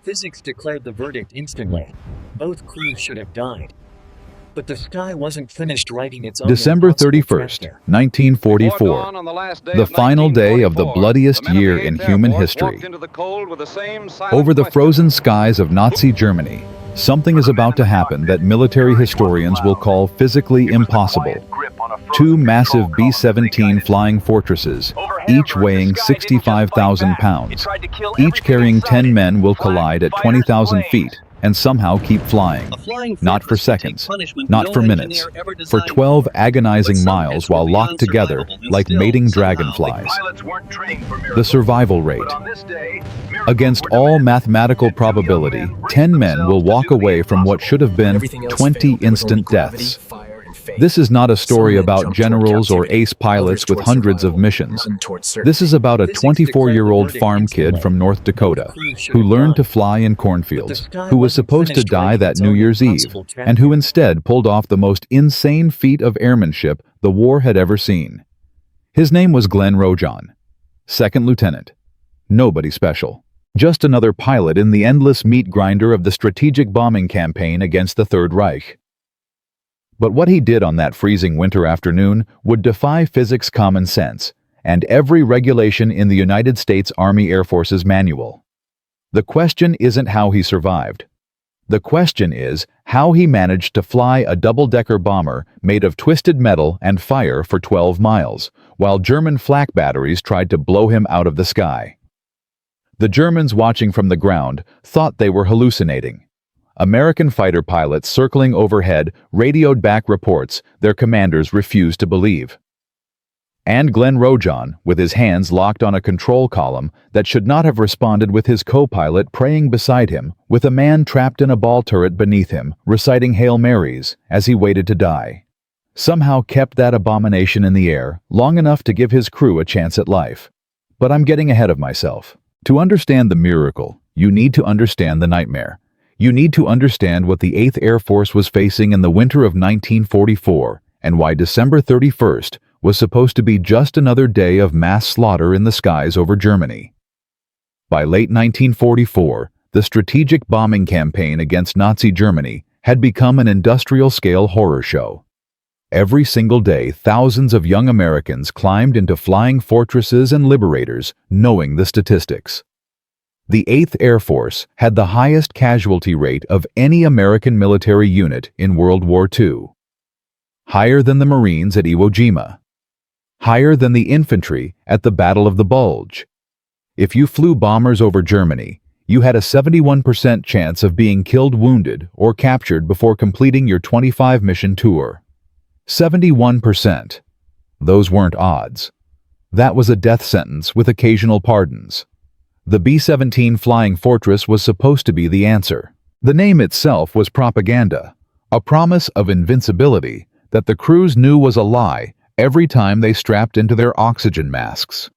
Physics declared the verdict instantly. Both crews should have died. But the sky wasn't finished writing its own December impossible 31st, chapter. 1944, the final day of the bloodiest year in human history. Over the frozen skies of Nazi Germany, something is about to happen that military historians will call physically impossible. Two massive B-17 flying fortresses, each weighing 65,000 pounds, each carrying 10 men, will collide at 20,000 feet and somehow keep flying. Not for seconds, not for minutes, for 12 agonizing miles while locked together like mating dragonflies. The survival rate. Against all mathematical probability, 10 men will walk away from what should have been 20 instant deaths. This is not a story about generals or ace pilots with hundreds of missions. This is about a 24-year-old farm kid from North Dakota who learned to fly in cornfields, who was supposed to die that New Year's Eve, and who instead pulled off the most insane feat of airmanship the war had ever seen. His name was Glenn Rojohn, second lieutenant. Nobody special. Just another pilot in the endless meat grinder of the strategic bombing campaign against the Third Reich. But what he did on that freezing winter afternoon would defy physics common sense and every regulation in the United States Army Air Force's manual. The question isn't how he survived. The question is how he managed to fly a double-decker bomber made of twisted metal and fire for 12 miles, while German flak batteries tried to blow him out of the sky. The Germans watching from the ground thought they were hallucinating. American fighter pilots circling overhead radioed back reports their commanders refused to believe. And Glenn Rojohn, with his hands locked on a control column that should not have responded, with his co-pilot praying beside him, with a man trapped in a ball turret beneath him, reciting Hail Marys as he waited to die, somehow kept that abomination in the air long enough to give his crew a chance at life. But I'm getting ahead of myself. To understand the miracle, you need to understand the nightmare. You need to understand what the 8th Air Force was facing in the winter of 1944 and why December 31st was supposed to be just another day of mass slaughter in the skies over Germany. By late 1944, the strategic bombing campaign against Nazi Germany had become an industrial-scale horror show. Every single day, thousands of young Americans climbed into flying fortresses and liberators, knowing the statistics. The 8th Air Force had the highest casualty rate of any American military unit in World War II. Higher than the Marines at Iwo Jima. Higher than the infantry at the Battle of the Bulge. If you flew bombers over Germany, you had a 71% chance of being killed, wounded, or captured before completing your 25-mission tour. 71%. Those weren't odds. That was a death sentence with occasional pardons. The B-17 Flying Fortress was supposed to be the answer. The name itself was propaganda, a promise of invincibility that the crews knew was a lie every time they strapped into their oxygen masks.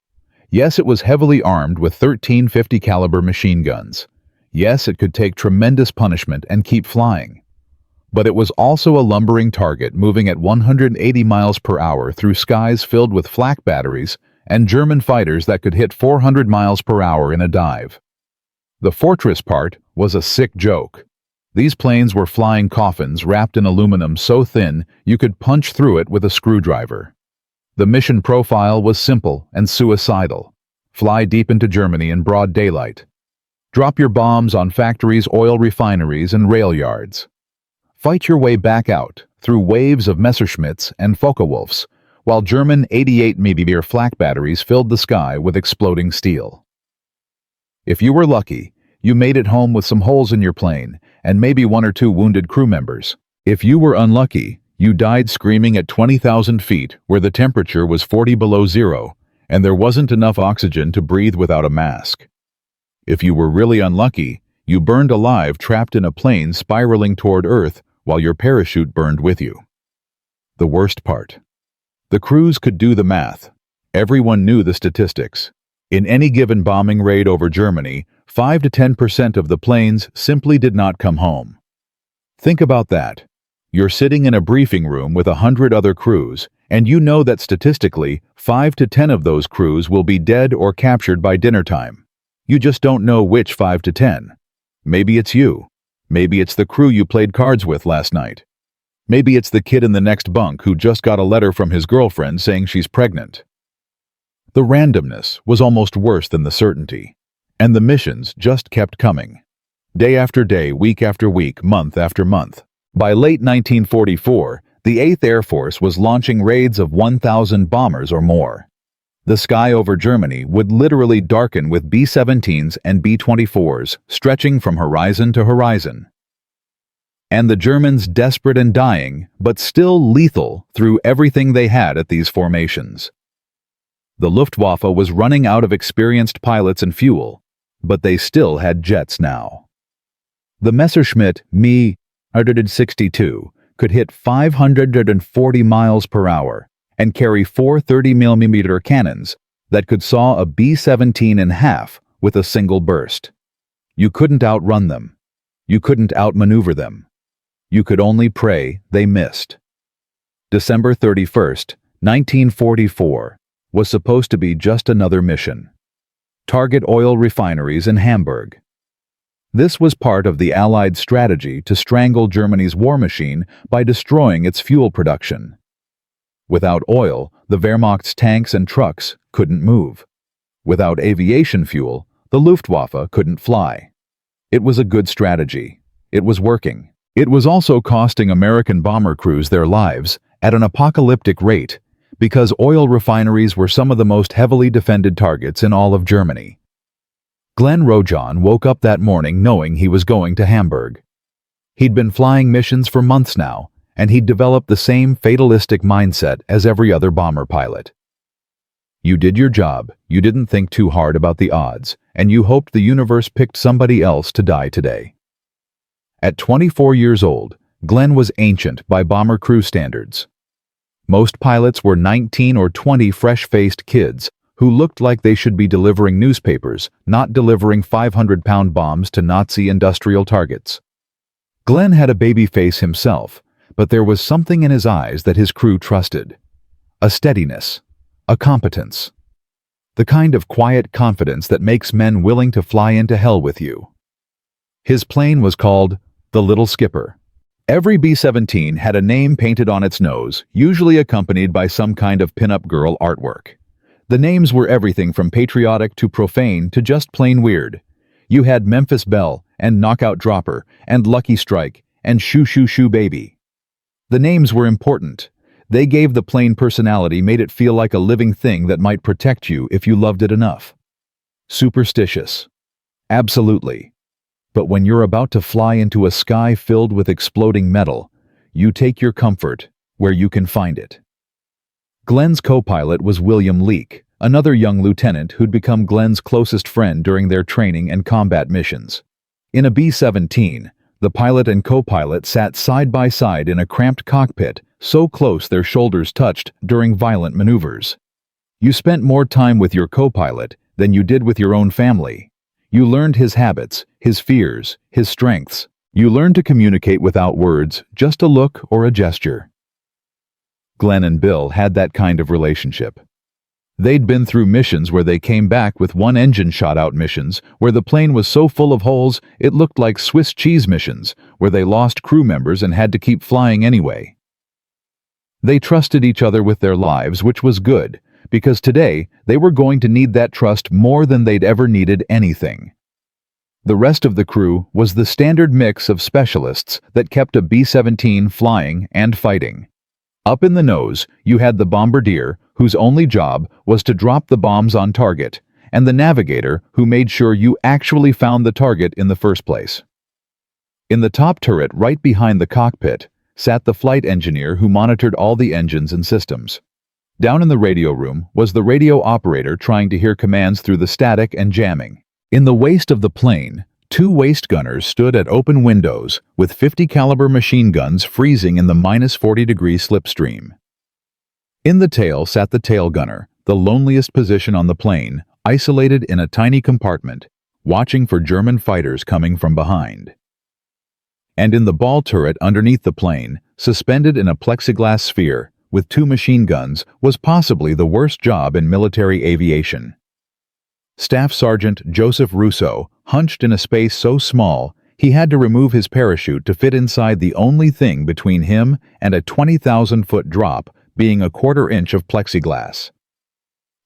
Yes, it was heavily armed with 13 50 caliber machine guns. Yes, it could take tremendous punishment and keep flying. But it was also a lumbering target moving at 180 miles per hour through skies filled with flak batteries and German fighters that could hit 400 miles per hour in a dive. The fortress part was a sick joke. These planes were flying coffins wrapped in aluminum so thin you could punch through it with a screwdriver. The mission profile was simple and suicidal. Fly deep into Germany in broad daylight. Drop your bombs on factories, oil refineries, and rail yards. Fight your way back out through waves of Messerschmitts and Focke-Wulfs, while German 88 mm flak batteries filled the sky with exploding steel. If you were lucky, you made it home with some holes in your plane and maybe 1 or 2 wounded crew members. If you were unlucky, you died screaming at 20,000 feet where the temperature was 40 below zero and there wasn't enough oxygen to breathe without a mask. If you were really unlucky, you burned alive trapped in a plane spiraling toward Earth while your parachute burned with you. The worst part. The crews could do the math. Everyone knew the statistics. In any given bombing raid over Germany, 5 to 10% of the planes simply did not come home. Think about that. You're sitting in a briefing room with 100 other crews, and you know that statistically, 5 to 10 of those crews will be dead or captured by dinner time. You just don't know which 5 to 10. Maybe it's you. Maybe it's the crew you played cards with last night. Maybe it's the kid in the next bunk who just got a letter from his girlfriend saying she's pregnant. The randomness was almost worse than the certainty, and the missions just kept coming. Day after day, week after week, month after month. By late 1944, the 8th Air Force was launching raids of 1,000 bombers or more. The sky over Germany would literally darken with B-17s and B-24s stretching from horizon to horizon. And the Germans, desperate and dying, but still lethal, threw everything they had at these formations. The Luftwaffe was running out of experienced pilots and fuel, but they still had jets now. The Messerschmitt Me 162 could hit 540 miles per hour and carry 4 30mm cannons that could saw a B-17 in half with a single burst. You couldn't outrun them. You couldn't outmaneuver them. You could only pray they missed. December 31st, 1944 was supposed to be just another mission. Target oil refineries in Hamburg. This was part of the Allied strategy to strangle Germany's war machine by destroying its fuel production. Without oil, the Wehrmacht's tanks and trucks couldn't move. Without aviation fuel, the Luftwaffe couldn't fly. It was a good strategy. It was working. It was also costing American bomber crews their lives at an apocalyptic rate because oil refineries were some of the most heavily defended targets in all of Germany. Glenn Rojohn woke up that morning knowing he was going to Hamburg. He'd been flying missions for months now, and he'd developed the same fatalistic mindset as every other bomber pilot. You did your job, you didn't think too hard about the odds, and you hoped the universe picked somebody else to die today. At 24 years old, Glenn was ancient by bomber crew standards. Most pilots were 19 or 20 fresh-faced kids who looked like they should be delivering newspapers, not delivering 500-pound bombs to Nazi industrial targets. Glenn had a baby face himself, but there was something in his eyes that his crew trusted. A steadiness, a competence. The kind of quiet confidence that makes men willing to fly into hell with you. His plane was called the Little Skipper. Every B-17 had a name painted on its nose, usually accompanied by some kind of pin-up girl artwork. The names were everything from patriotic to profane to just plain weird. You had Memphis Belle and Knockout Dropper and Lucky Strike and Shoo Shoo Shoo Baby. The names were important. They gave the plane personality, made it feel like a living thing that might protect you if you loved it enough. Superstitious. Absolutely. But when you're about to fly into a sky filled with exploding metal, you take your comfort where you can find it. Glenn's co-pilot was William Leake, another young lieutenant who'd become Glenn's closest friend during their training and combat missions. In a B-17, the pilot and co-pilot sat side by side in a cramped cockpit, so close their shoulders touched during violent maneuvers. You spent more time with your co-pilot than you did with your own family. You learned his habits, his fears, his strengths. You learned to communicate without words, just a look or a gesture. Glenn and Bill had that kind of relationship. They'd been through missions where they came back with one engine shot out missions where the plane was so full of holes it looked like Swiss cheese missions where they lost crew members and had to keep flying anyway. They trusted each other with their lives, which was good, because today they were going to need that trust more than they'd ever needed anything. The rest of the crew was the standard mix of specialists that kept a B-17 flying and fighting. Up in the nose, you had the bombardier, whose only job was to drop the bombs on target, and the navigator, who made sure you actually found the target in the first place. In the top turret right behind the cockpit sat the flight engineer who monitored all the engines and systems. Down in the radio room was the radio operator trying to hear commands through the static and jamming. In the waist of the plane, 2 waist gunners stood at open windows with 50 caliber machine guns freezing in the -40-degree slipstream. In the tail sat the tail gunner, the loneliest position on the plane, isolated in a tiny compartment, watching for German fighters coming from behind. And in the ball turret underneath the plane, suspended in a plexiglass sphere with 2 machine guns, was possibly the worst job in military aviation. Staff Sergeant Joseph Russo hunched in a space so small he had to remove his parachute to fit inside the only thing between him and a 20,000-foot drop, being a quarter-inch of plexiglass.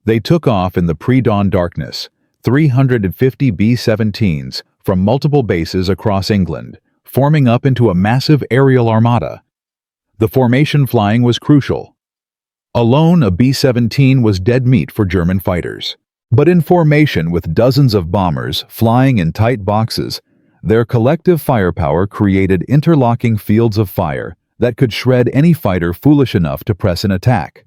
They took off in the pre-dawn darkness, 350 B-17s from multiple bases across England, forming up into a massive aerial armada. The formation flying was crucial. Alone, a B-17 was dead meat for German fighters. But in formation with dozens of bombers flying in tight boxes, their collective firepower created interlocking fields of fire that could shred any fighter foolish enough to press an attack.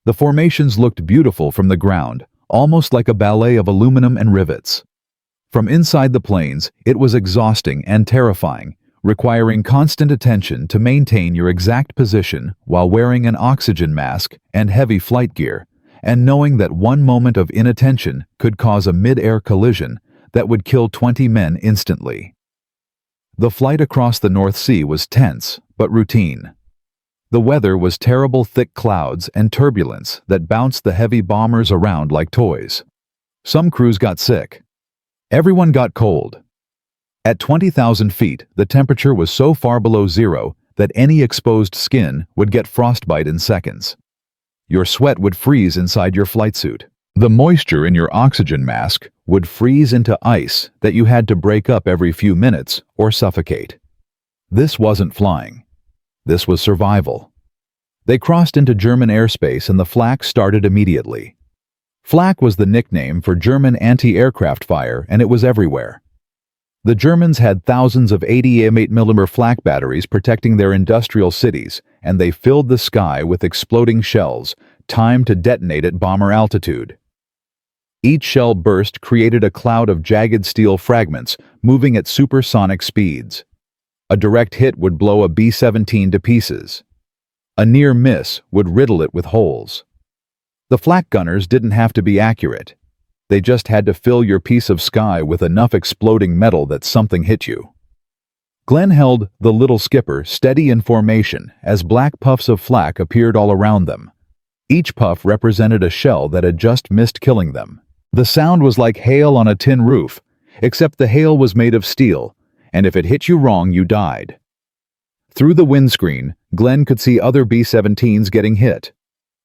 The formations looked beautiful from the ground, almost like a ballet of aluminum and rivets. From inside the planes, it was exhausting and terrifying, requiring constant attention to maintain your exact position while wearing an oxygen mask and heavy flight gear, and knowing that one moment of inattention could cause a mid-air collision that would kill 20 men instantly. The flight across the North Sea was tense, but routine. The weather was terrible thick clouds and turbulence that bounced the heavy bombers around like toys. Some crews got sick. Everyone got cold. At 20,000 feet, the temperature was so far below zero that any exposed skin would get frostbite in seconds. Your sweat would freeze inside your flight suit. The moisture in your oxygen mask would freeze into ice that you had to break up every few minutes or suffocate. This wasn't flying. This was survival. They crossed into German airspace and the flak started immediately. Flak was the nickname for German anti-aircraft fire, and it was everywhere. The Germans had thousands of 80 M8mm flak batteries protecting their industrial cities, and they filled the sky with exploding shells, timed to detonate at bomber altitude. Each shell burst created a cloud of jagged steel fragments moving at supersonic speeds. A direct hit would blow a B-17 to pieces. A near miss would riddle it with holes. The flak gunners didn't have to be accurate. They just had to fill your piece of sky with enough exploding metal that something hit you. Glenn held the little skipper steady in formation as black puffs of flak appeared all around them. Each puff represented a shell that had just missed killing them. The sound was like hail on a tin roof, except the hail was made of steel, and if it hit you wrong, you died. Through the windscreen, Glenn could see other B-17s getting hit.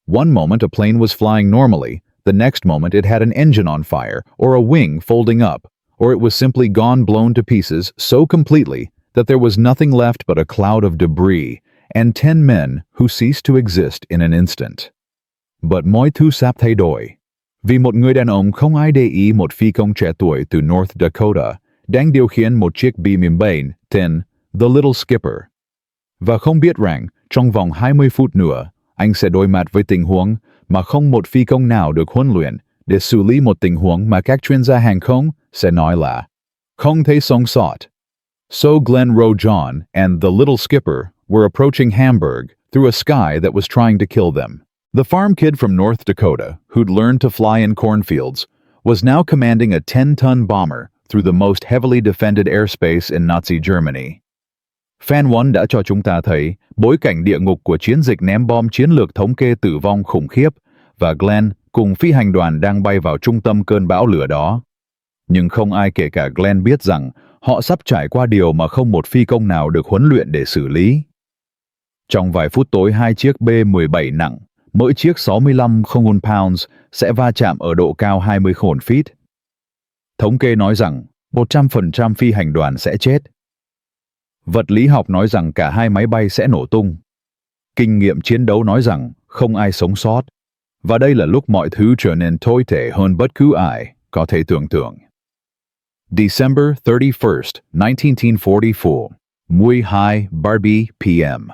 One moment a plane was flying normally, the next moment it had an engine on fire, or a wing folding up, or it was simply blown to pieces so completely that there was nothing left but a cloud of debris, and 10 men who ceased to exist in an instant. But mọi thứ sắp thay đổi. Vì một người đàn ông không ai để ý một phi công trẻ tuổi từ North Dakota đang điều khiển một chiếc B-17 tên The Little Skipper. Và không biết rằng, trong vòng 20 phút nữa, anh sẽ đối mặt với tình huống mà không một phi công nào được huấn luyện để xử lý một tình huống mà các chuyên gia hàng không sẽ nói là không thể sống sót. So Glenn Rojohn and the Little Skipper were approaching Hamburg through a sky that was trying to kill them. The farm kid from North Dakota, who'd learned to fly in cornfields, was now commanding a 10-ton bomber through the most heavily defended airspace in Nazi Germany. Fan 1 đã cho chúng ta thấy bối cảnh địa ngục của chiến dịch ném bom chiến lược thống kê tử vong khủng khiếp, và Glenn cùng phi hành đoàn đang bay vào trung tâm cơn bão lửa đó. Nhưng không ai kể cả Glenn biết rằng họ sắp trải qua điều mà không một phi công nào được huấn luyện để xử lý. Trong vài phút tối, 2 chiếc B-17 nặng, mỗi chiếc 65 pounds, sẽ va chạm ở độ cao 20 feet. Thống kê nói rằng 100% phi hành đoàn sẽ chết. Vật lý học nói rằng cả hai máy bay sẽ nổ tung. Kinh nghiệm chiến đấu nói rằng không ai sống sót. Và đây là lúc mọi thứ trở nên tồi tệ hơn bất cứ ai có thể tưởng tượng. December 31st, 1944, 12 Barbie p.m.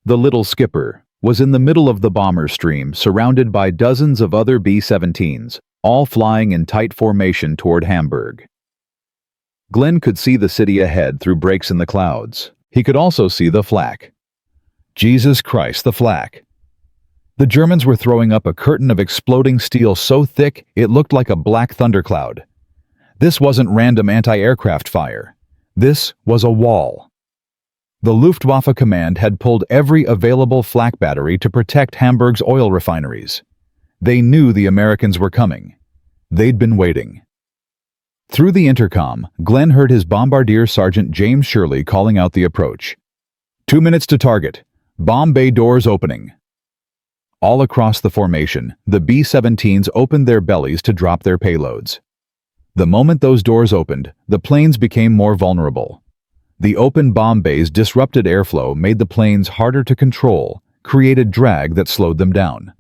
The Little Skipper was in the middle of the bomber stream, surrounded by dozens of other B-17s, all flying in tight formation toward Hamburg. Glenn could see the city ahead through breaks in the clouds. He could also see the flak. Jesus Christ, the flak. The Germans were throwing up a curtain of exploding steel so thick it looked like a black thundercloud. This wasn't random anti-aircraft fire. This was a wall. The Luftwaffe command had pulled every available flak battery to protect Hamburg's oil refineries. They knew the Americans were coming. They'd been waiting. Through the intercom, Glenn heard his bombardier Sergeant James Shirley calling out the approach. 2 minutes to target. Bomb bay doors opening. All across the formation, the B-17s opened their bellies to drop their payloads. The moment those doors opened, the planes became more vulnerable. The open bomb bays disrupted airflow, made the planes harder to control, created drag that slowed them down.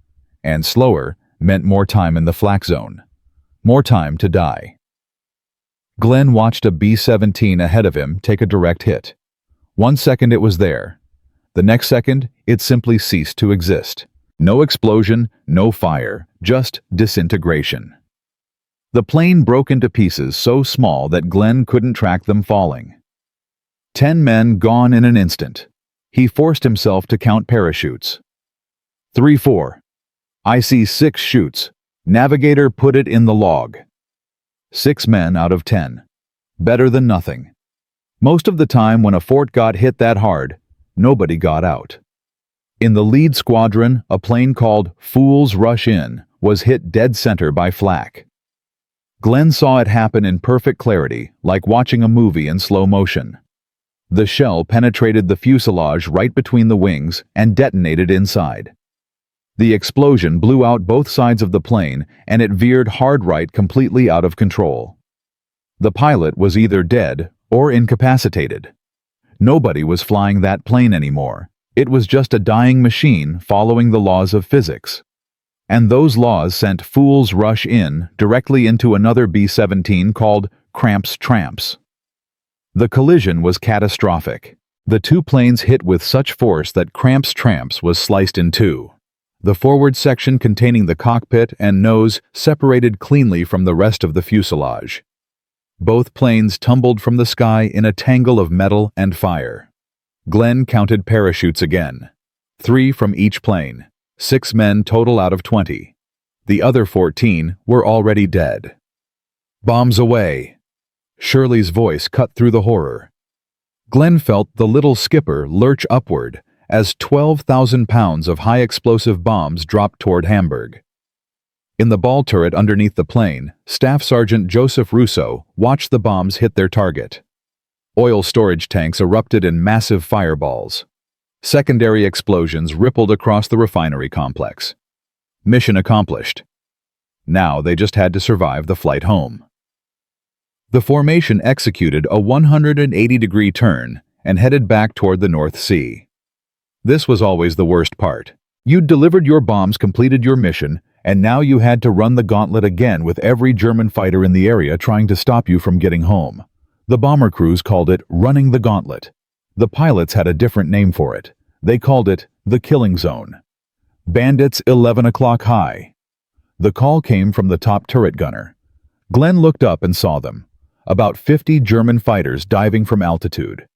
And slower meant more time in the flak zone. More time to die. Glenn watched a B-17 ahead of him take a direct hit. 1 second it was there. The next second, it simply ceased to exist. No explosion, no fire, just disintegration. The plane broke into pieces so small that Glenn couldn't track them falling. 10 men gone in an instant. He forced himself to count parachutes. 3, 4. I see 6 chutes. Navigator, put it in the log. 6 men out of 10. Better than nothing. Most of the time when a fort got hit that hard, nobody got out. In the lead squadron, a plane called Fools Rush In was hit dead center by flak. Glenn saw it happen in perfect clarity, like watching a movie in slow motion. The shell penetrated the fuselage right between the wings and detonated inside. The explosion blew out both sides of the plane, and it veered hard right, completely out of control. The pilot was either dead or incapacitated. Nobody was flying that plane anymore. It was just a dying machine following the laws of physics. And those laws sent Fools Rush In directly into another B-17 called Cramps Tramps. The collision was catastrophic. The 2 planes hit with such force that Cramps Tramps was sliced in 2. The forward section containing the cockpit and nose separated cleanly from the rest of the fuselage. Both planes tumbled from the sky in a tangle of metal and fire. Glenn counted parachutes again. 3 from each plane. 6 men total out of 20. The other 14 were already dead. Bombs away. Shirley's voice cut through the horror. Glenn felt the little skipper lurch upward as 12,000 pounds of high-explosive bombs dropped toward Hamburg. In the ball turret underneath the plane, Staff Sergeant Joseph Russo watched the bombs hit their target. Oil storage tanks erupted in massive fireballs. Secondary explosions rippled across the refinery complex. Mission accomplished. Now they just had to survive the flight home. The formation executed a 180-degree turn and headed back toward the North Sea. This was always the worst part. You'd delivered your bombs, completed your mission, and now you had to run the gauntlet again with every German fighter in the area trying to stop you from getting home. The bomber crews called it running the gauntlet. The pilots had a different name for it. They called it the killing zone. Bandits 11 o'clock high. The call came from the top turret gunner. Glenn looked up and saw them. About 50 German fighters diving from altitude.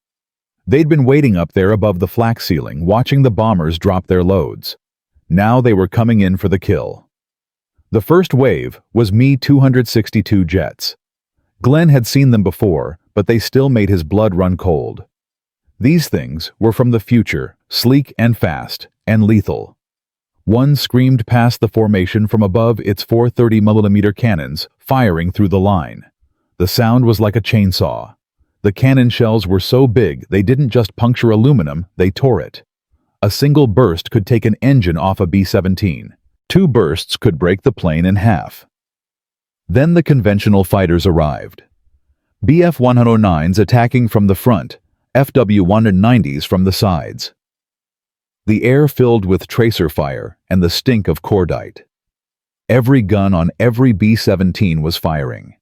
They'd been waiting up there above the flak ceiling, watching the bombers drop their loads. Now they were coming in for the kill. The first wave was Me-262 jets. Glenn had seen them before, but they still made his blood run cold. These things were from the future, sleek and fast, and lethal. One screamed past the formation from above its 430mm cannons, firing through the line. The sound was like a chainsaw. The cannon shells were so big they didn't just puncture aluminum, they tore it. A single burst could take an engine off a B-17. 2 bursts could break the plane in half. Then the conventional fighters arrived. Bf-109s attacking from the front, FW-190s from the sides. The air filled with tracer fire and the stink of cordite. Every gun on every B-17 was firing.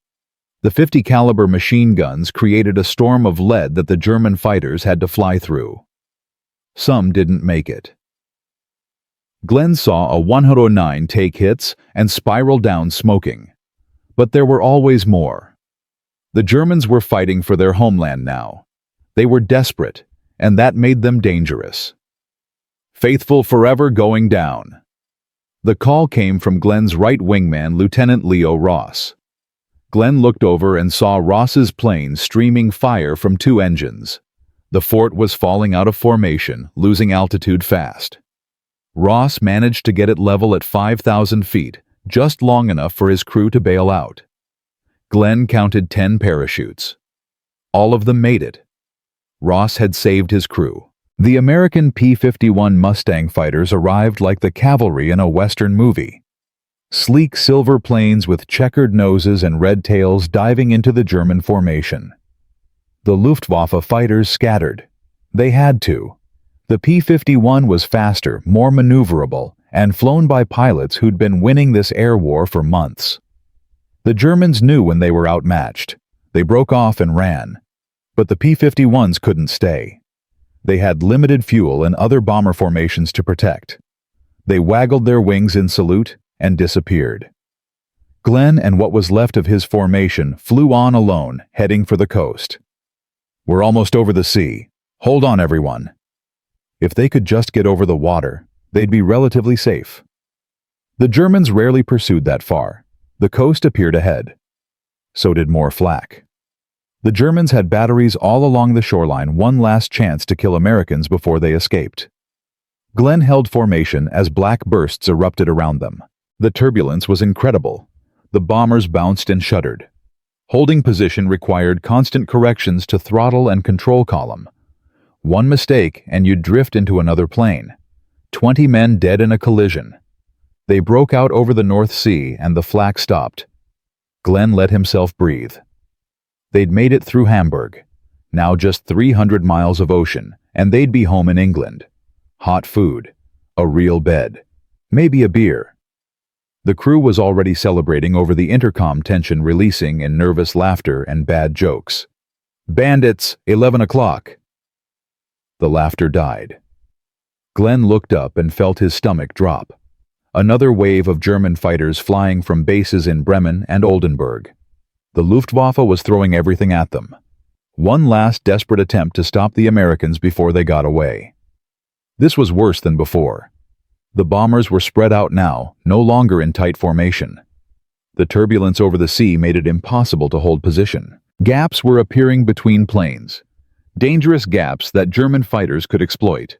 The 50 caliber machine guns created a storm of lead that the German fighters had to fly through. Some didn't make it. Glenn saw a 109 take hits and spiral down smoking. But there were always more. The Germans were fighting for their homeland now. They were desperate, and that made them dangerous. Faithful forever going down. The call came from Glenn's right wingman, Lieutenant Leo Ross. Glenn looked over and saw Ross's plane streaming fire from 2 engines. The fort was falling out of formation, losing altitude fast. Ross managed to get it level at 5,000 feet, just long enough for his crew to bail out. Glenn counted 10 parachutes. All of them made it. Ross had saved his crew. The American P-51 Mustang fighters arrived like the cavalry in a Western movie. Sleek silver planes with checkered noses and red tails diving into the German formation. The Luftwaffe fighters scattered. They had to. The P-51 was faster, more maneuverable, and flown by pilots who'd been winning this air war for months. The Germans knew when they were outmatched. They broke off and ran. But the P-51s couldn't stay. They had limited fuel and other bomber formations to protect. They waggled their wings in salute and disappeared. Glenn and what was left of his formation flew on alone, heading for the coast. "We're almost over the sea. Hold on, everyone." If they could just get over the water, they'd be relatively safe. The Germans rarely pursued that far. The coast appeared ahead. So did more flak. The Germans had batteries all along the shoreline, one last chance to kill Americans before they escaped. Glenn held formation as black bursts erupted around them. The turbulence was incredible. The bombers bounced and shuddered. Holding position required constant corrections to throttle and control column. One mistake and you'd drift into another plane. 20 men dead in a collision. They broke out over the North Sea and the flak stopped. Glenn let himself breathe. They'd made it through Hamburg. Now just 300 miles of ocean, and they'd be home in England. Hot food, a real bed, maybe a beer. The crew was already celebrating over the intercom tension releasing in nervous laughter and bad jokes. "Bandits, 11 o'clock. The laughter died. Glenn looked up and felt his stomach drop. Another wave of German fighters flying from bases in Bremen and Oldenburg. The Luftwaffe was throwing everything at them. One last desperate attempt to stop the Americans before they got away. This was worse than before. The bombers were spread out now, no longer in tight formation. The turbulence over the sea made it impossible to hold position. Gaps were appearing between planes. Dangerous gaps that German fighters could exploit.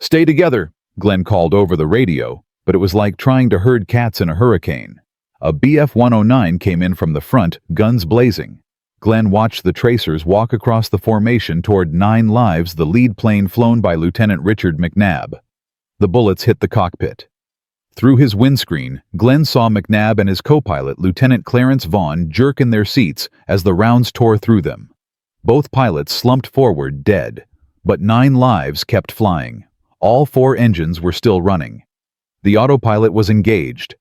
"Stay together," Glenn called over the radio, but it was like trying to herd cats in a hurricane. A Bf-109 came in from the front, guns blazing. Glenn watched the tracers walk across the formation toward 9 Lives, the lead plane flown by Lieutenant Richard McNabb. The bullets hit the cockpit. Through his windscreen, Glenn saw McNabb and his co-pilot, Lieutenant Clarence Vaughn, jerk in their seats as the rounds tore through them. Both pilots slumped forward, dead, but 9 Lives kept flying. All 4 engines were still running. The autopilot was engaged.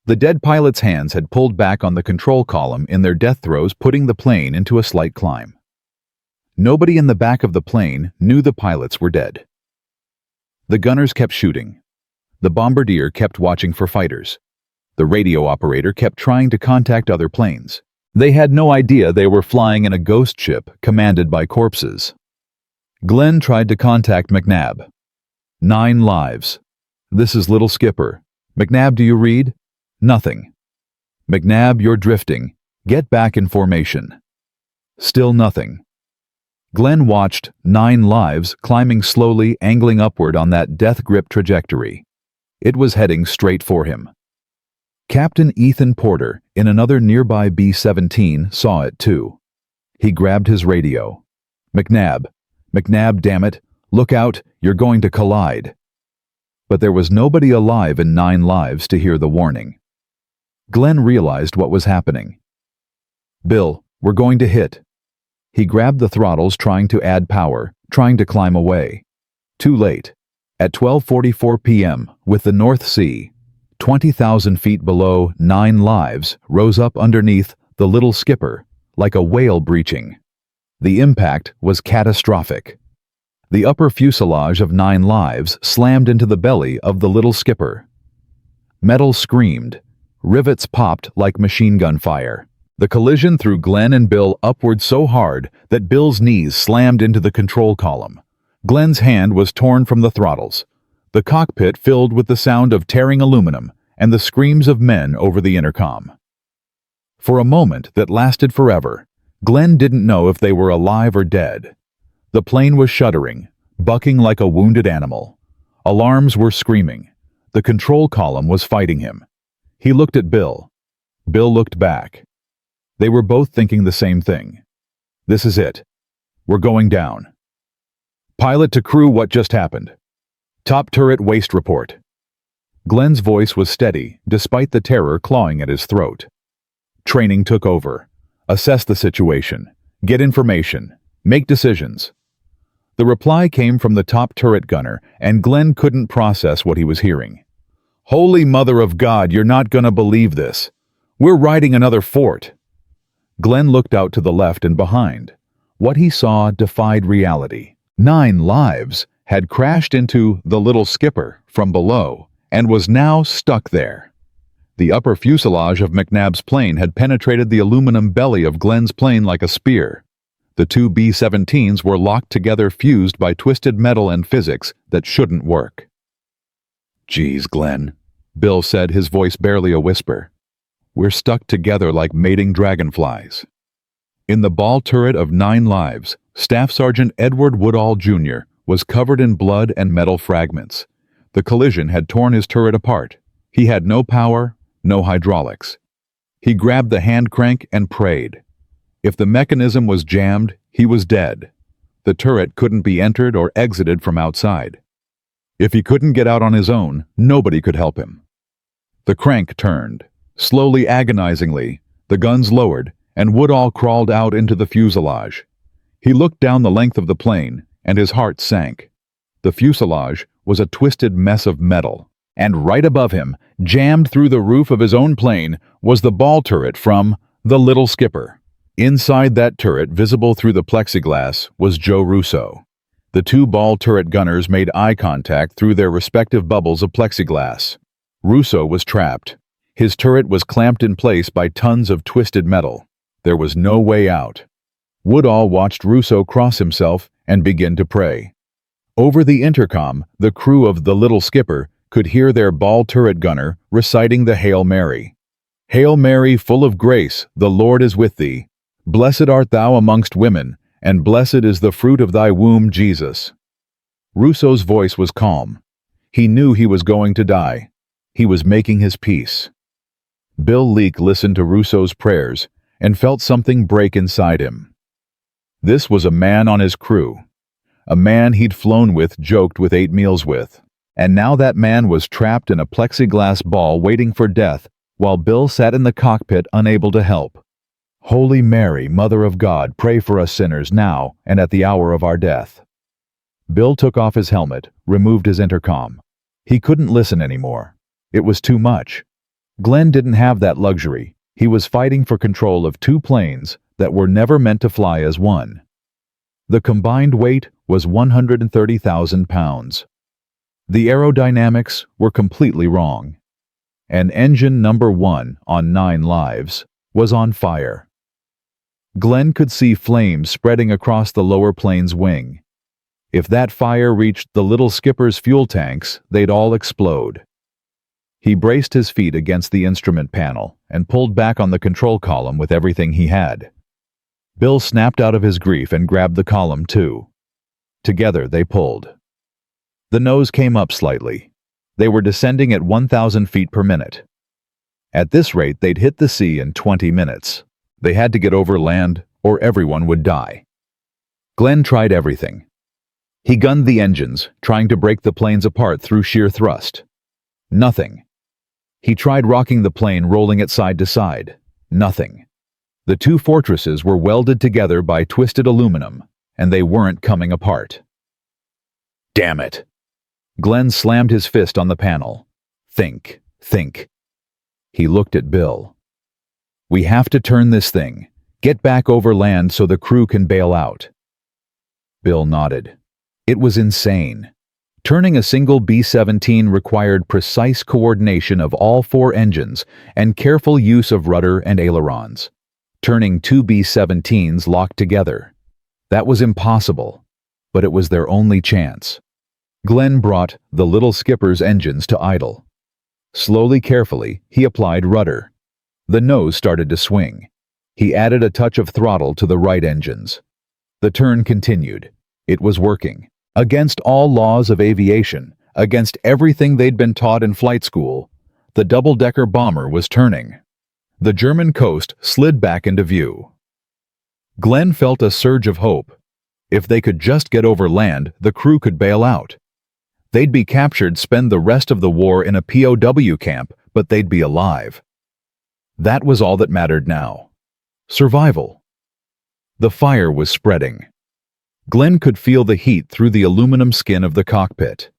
The dead pilot's hands had pulled back on the control column in their death throes, putting the plane into a slight climb. Nobody in the back of the plane knew the pilots were dead. The gunners kept shooting. The bombardier kept watching for fighters. The radio operator kept trying to contact other planes. They had no idea they were flying in a ghost ship commanded by corpses. Glenn tried to contact McNabb. 9 Lives. "This is Little Skipper. McNabb, do you read?" "Nothing." "McNabb, you're drifting. Get back in formation." Still nothing. Glenn watched 9 Lives climbing slowly, angling upward on that death-grip trajectory. It was heading straight for him. Captain Ethan Porter, in another nearby B-17, saw it too. He grabbed his radio. "McNabb, damn it, look out, you're going to collide." But there was nobody alive in 9 Lives to hear the warning. Glenn realized what was happening. "Bill, we're going to hit." He grabbed the throttles, trying to add power, trying to climb away. Too late. At 12:44 p.m., with the North Sea, 20,000 feet below, 9 Lives rose up underneath the Little Skipper, like a whale breaching. The impact was catastrophic. The upper fuselage of 9 Lives slammed into the belly of the Little Skipper. Metal screamed. Rivets popped like machine gun fire. The collision threw Glenn and Bill upward so hard that Bill's knees slammed into the control column. Glenn's hand was torn from the throttles. The cockpit filled with the sound of tearing aluminum and the screams of men over the intercom. For a moment that lasted forever, Glenn didn't know if they were alive or dead. The plane was shuddering, bucking like a wounded animal. Alarms were screaming. The control column was fighting him. He looked at Bill. Bill looked back. They were both thinking the same thing. This is it. We're going down. Pilot to crew, what just happened? Top turret waste report. Glenn's voice was steady, despite the terror clawing at his throat. Training took over. Assess the situation. Get information. Make decisions. The reply came from the top turret gunner, and Glenn couldn't process what he was hearing. Holy Mother of God, you're not gonna believe this. We're riding another fort. Glenn looked out to the left and behind. What he saw defied reality. 9 lives had crashed into the little skipper from below and was now stuck there. The upper fuselage of McNabb's plane had penetrated the aluminum belly of Glenn's plane like a spear. The 2 B-17s were locked together, fused by twisted metal and physics that shouldn't work. Geez, Glenn, Bill said, his voice barely a whisper. We're stuck together like mating dragonflies. In the ball turret of 9 lives, Staff Sergeant Edward Woodall Jr. was covered in blood and metal fragments. The collision had torn his turret apart. He had no power, no hydraulics. He grabbed the hand crank and prayed. If the mechanism was jammed, he was dead. The turret couldn't be entered or exited from outside. If he couldn't get out on his own, nobody could help him. The crank turned. Slowly, agonizingly, the guns lowered, and Woodall crawled out into the fuselage. He looked down the length of the plane, and his heart sank. The fuselage was a twisted mess of metal, and right above him, jammed through the roof of his own plane, was the ball turret from the Little Skipper. Inside that turret, visible through the plexiglass, was Joe Russo. The 2 ball turret gunners made eye contact through their respective bubbles of plexiglass. Russo was trapped. His turret was clamped in place by tons of twisted metal. There was no way out. Woodall watched Russo cross himself and begin to pray. Over the intercom, the crew of the Little Skipper could hear their ball turret gunner reciting the Hail Mary. Hail Mary, full of grace, the Lord is with thee. Blessed art thou amongst women, and blessed is the fruit of thy womb, Jesus. Russo's voice was calm. He knew he was going to die. He was making his peace. Bill Leake listened to Russo's prayers and felt something break inside him. This was a man on his crew. A man he'd flown with, joked with, ate meals with. And now that man was trapped in a plexiglass ball waiting for death, while Bill sat in the cockpit unable to help. Holy Mary, Mother of God, pray for us sinners now and at the hour of our death. Bill took off his helmet, removed his intercom. He couldn't listen anymore. It was too much. Glenn didn't have that luxury. He was fighting for control of 2 planes that were never meant to fly as one. The combined weight was 130,000 pounds. The aerodynamics were completely wrong. And engine number 1 on 9 lives was on fire. Glenn could see flames spreading across the lower plane's wing. If that fire reached the Little Skipper's fuel tanks, they'd all explode. He braced his feet against the instrument panel and pulled back on the control column with everything he had. Bill snapped out of his grief and grabbed the column too. Together they pulled. The nose came up slightly. They were descending at 1,000 feet per minute. At this rate, they'd hit the sea in 20 minutes. They had to get over land, or everyone would die. Glenn tried everything. He gunned the engines, trying to break the planes apart through sheer thrust. Nothing. He tried rocking the plane, rolling it side to side. Nothing. The 2 fortresses were welded together by twisted aluminum, and they weren't coming apart. Damn it! Glenn slammed his fist on the panel. Think, think. He looked at Bill. We have to turn this thing. Get back over land so the crew can bail out. Bill nodded. It was insane. Turning a single B-17 required precise coordination of all 4 engines and careful use of rudder and ailerons. Turning 2 B-17s locked together. That was impossible, but it was their only chance. Glenn brought the Little Skipper's engines to idle. Slowly, carefully, he applied rudder. The nose started to swing. He added a touch of throttle to the right engines. The turn continued. It was working. Against all laws of aviation, against everything they'd been taught in flight school, The double-decker bomber was turning. The German coast slid back into view. Glenn felt a surge of hope. If they could just get over land, the crew could bail out. They'd be captured, spend the rest of the war in a POW camp, but they'd be alive. That was all that mattered now. Survival. The fire was spreading. Glenn could feel the heat through the aluminum skin of the cockpit.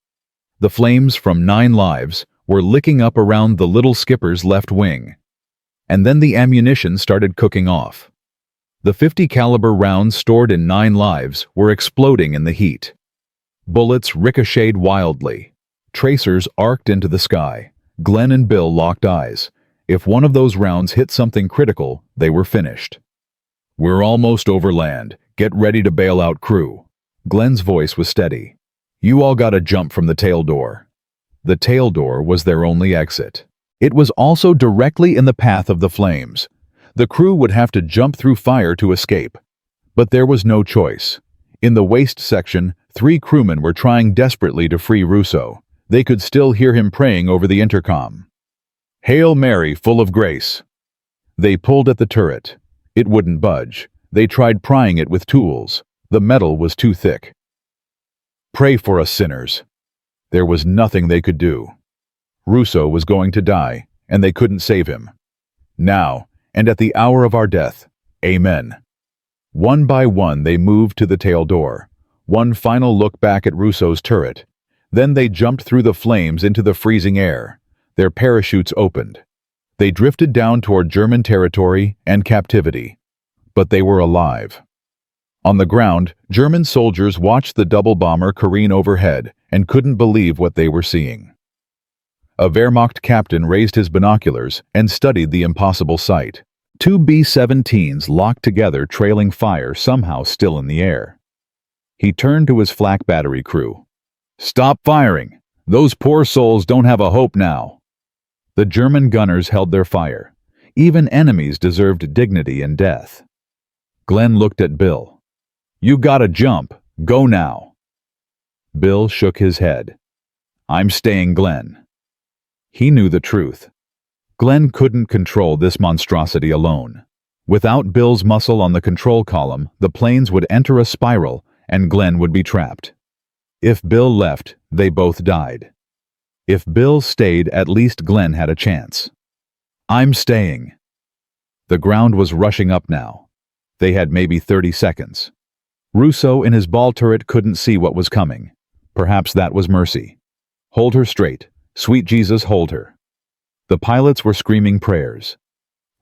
The flames from 9 lives were licking up around the little skipper's left wing. And then the ammunition started cooking off. The .50 caliber rounds stored in 9 lives were exploding in the heat. Bullets ricocheted wildly. Tracers arced into the sky. Glenn and Bill locked eyes. If one of those rounds hit something critical, they were finished. "We're almost over land. Get ready to bail out, crew." Glenn's voice was steady. "You all gotta jump from the tail door." The tail door was their only exit. It was also directly in the path of the flames. The crew would have to jump through fire to escape. But there was no choice. In the waist section, 3 crewmen were trying desperately to free Russo. They could still hear him praying over the intercom. "Hail Mary, full of grace." They pulled at the turret. It wouldn't budge. They tried prying it with tools. The metal was too thick. "Pray for us sinners." There was nothing they could do. Russo was going to die, and they couldn't save him. Now, and at the hour of our death, amen. One by one they moved to the tail door. One final look back at Russo's turret. Then they jumped through the flames into the freezing air. Their parachutes opened. They drifted down toward German territory and captivity. But they were alive. On the ground, German soldiers watched the double bomber careen overhead and couldn't believe what they were seeing. A Wehrmacht captain raised his binoculars and studied the impossible sight. 2 B-17s locked together, trailing fire, somehow still in the air. He turned to his flak battery crew. "Stop firing! Those poor souls don't have a hope now." The German gunners held their fire. Even enemies deserved dignity in death. Glenn looked at Bill. "You gotta jump. Go now." Bill shook his head. "I'm staying, Glenn." He knew the truth. Glenn couldn't control this monstrosity alone. Without Bill's muscle on the control column, the planes would enter a spiral and Glenn would be trapped. If Bill left, they both died. If Bill stayed, at least Glenn had a chance. "I'm staying." The ground was rushing up now. They had maybe 30 seconds. Russo in his ball turret couldn't see what was coming. Perhaps that was mercy. "Hold her straight. Sweet Jesus, hold her." The pilots were screaming prayers.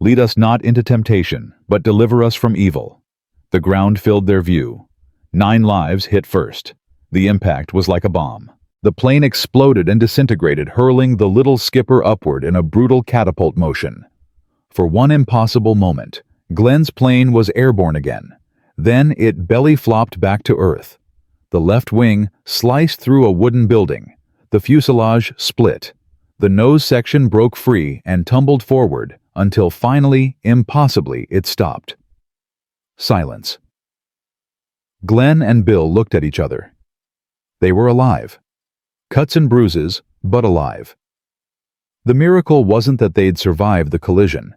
"Lead us not into temptation, but deliver us from evil." The ground filled their view. 9 lives hit first. The impact was like a bomb. The plane exploded and disintegrated, hurling the little skipper upward in a brutal catapult motion. For one impossible moment, Glenn's plane was airborne again. Then it belly flopped back to Earth. The left wing sliced through a wooden building. The fuselage split. The nose section broke free and tumbled forward until finally, impossibly, it stopped. Silence. Glenn and Bill looked at each other. They were alive. Cuts and bruises, but alive. The miracle wasn't that they'd survived the collision.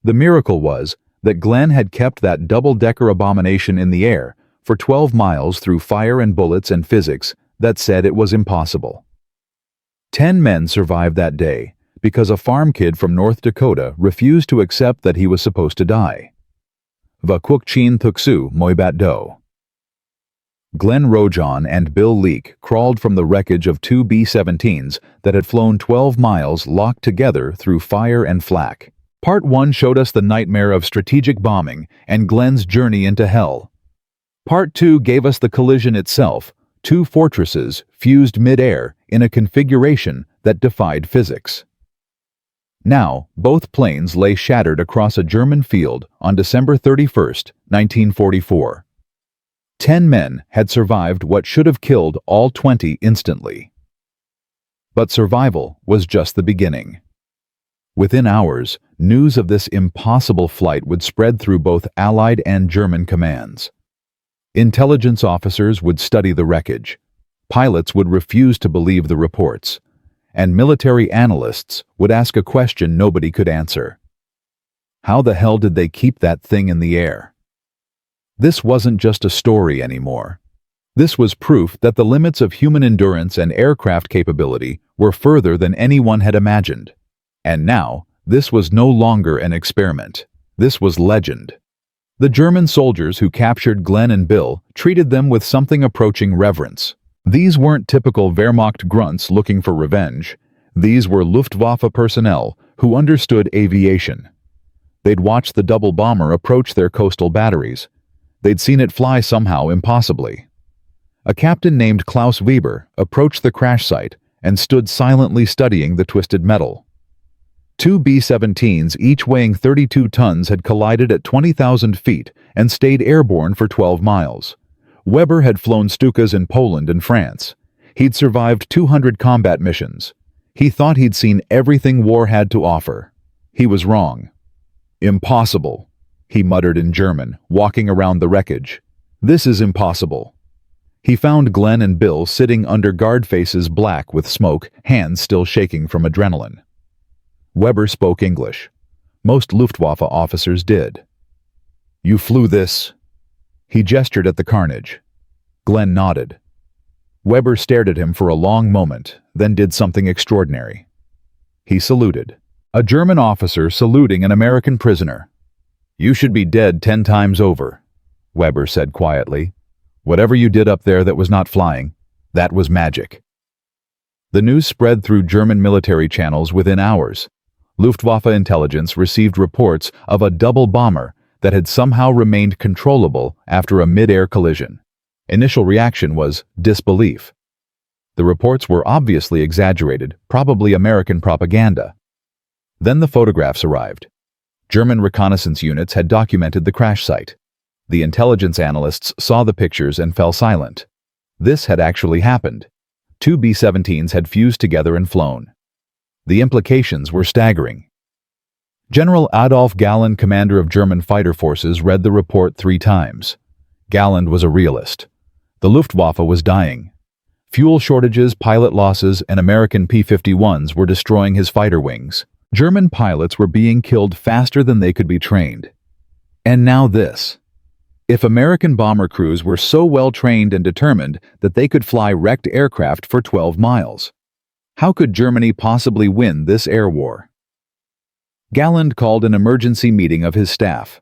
The miracle was that Glenn had kept that double-decker abomination in the air for 12 miles through fire and bullets and physics that said it was impossible. 10 men survived that day because a farm kid from North Dakota refused to accept that he was supposed to die. Vakukchin Tuksu Moibat Do. Glenn Rojohn and Bill Leake crawled from the wreckage of 2 B-17s that had flown 12 miles locked together through fire and flak. Part 1 showed us the nightmare of strategic bombing and Glenn's journey into hell. Part 2 gave us the collision itself, 2 fortresses fused mid-air in a configuration that defied physics. Now, both planes lay shattered across a German field on December 31st, 1944. 10 men had survived what should have killed all 20 instantly. But survival was just the beginning. Within hours, news of this impossible flight would spread through both Allied and German commands. Intelligence officers would study the wreckage. Pilots would refuse to believe the reports. and military analysts would ask a question nobody could answer. How the hell did they keep that thing in the air? This wasn't just a story anymore. This was proof that the limits of human endurance and aircraft capability were further than anyone had imagined. And now, this was no longer an experiment. This was legend. The German soldiers who captured Glenn and Bill treated them with something approaching reverence. These weren't typical Wehrmacht grunts looking for revenge. These were Luftwaffe personnel who understood aviation. They'd watched the double bomber approach their coastal batteries. They'd seen it fly somehow impossibly. A captain named Klaus Weber approached the crash site and stood silently studying the twisted metal. Two B-17s, each weighing 32 tons, had collided at 20,000 feet and stayed airborne for 12 miles. Weber had flown Stukas in Poland and France. He'd survived 200 combat missions. He thought he'd seen everything war had to offer. He was wrong. "Impossible," he muttered in German, walking around the wreckage. "This is impossible." He found Glenn and Bill sitting under guard faces black with smoke, hands still shaking from adrenaline. Weber spoke English. Most Luftwaffe officers did. "You flew this?" He gestured at the carnage. Glenn nodded. Weber stared at him for a long moment, then did something extraordinary. He saluted. A German officer saluting an American prisoner. "You should be dead 10 times over," Weber said quietly. "Whatever you did up there that was not flying, that was magic." The news spread through German military channels within hours. Luftwaffe intelligence received reports of a double bomber that had somehow remained controllable after a mid-air collision. Initial reaction was disbelief. The reports were obviously exaggerated, probably American propaganda. Then the photographs arrived. German reconnaissance units had documented the crash site. The intelligence analysts saw the pictures and fell silent. This had actually happened. Two B-17s had fused together and flown. The implications were staggering. General Adolf Galland, commander of German fighter forces, read the report 3 times. Galland was a realist. The Luftwaffe was dying. Fuel shortages, pilot losses, and American P-51s were destroying his fighter wings. German pilots were being killed faster than they could be trained. And now this. If American bomber crews were so well trained and determined that they could fly wrecked aircraft for 12 miles, how could Germany possibly win this air war? Galland called an emergency meeting of his staff.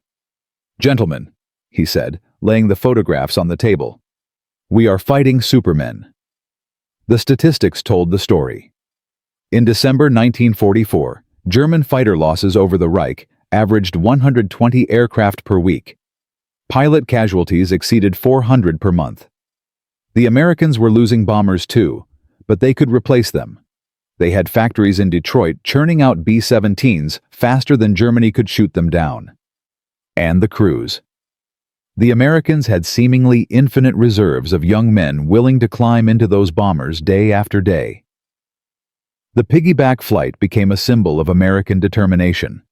"Gentlemen," he said, laying the photographs on the table, "we are fighting supermen." The statistics told the story. In December 1944, German fighter losses over the Reich averaged 120 aircraft per week. Pilot casualties exceeded 400 per month. The Americans were losing bombers too, but they could replace them. They had factories in Detroit churning out B-17s faster than Germany could shoot them down. And the crews. The Americans had seemingly infinite reserves of young men willing to climb into those bombers day after day. The piggyback flight became a symbol of American determination.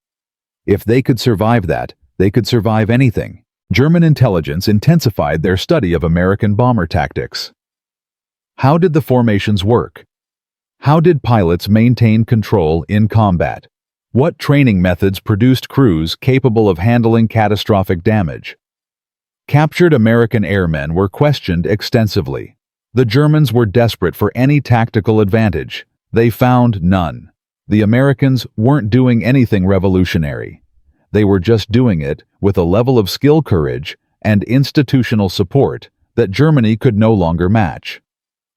If they could survive that, they could survive anything. German intelligence intensified their study of American bomber tactics. How did the formations work? How did pilots maintain control in combat? What training methods produced crews capable of handling catastrophic damage? Captured American airmen were questioned extensively. The Germans were desperate for any tactical advantage. They found none. The Americans weren't doing anything revolutionary. They were just doing it with a level of skill, courage, and institutional support that Germany could no longer match.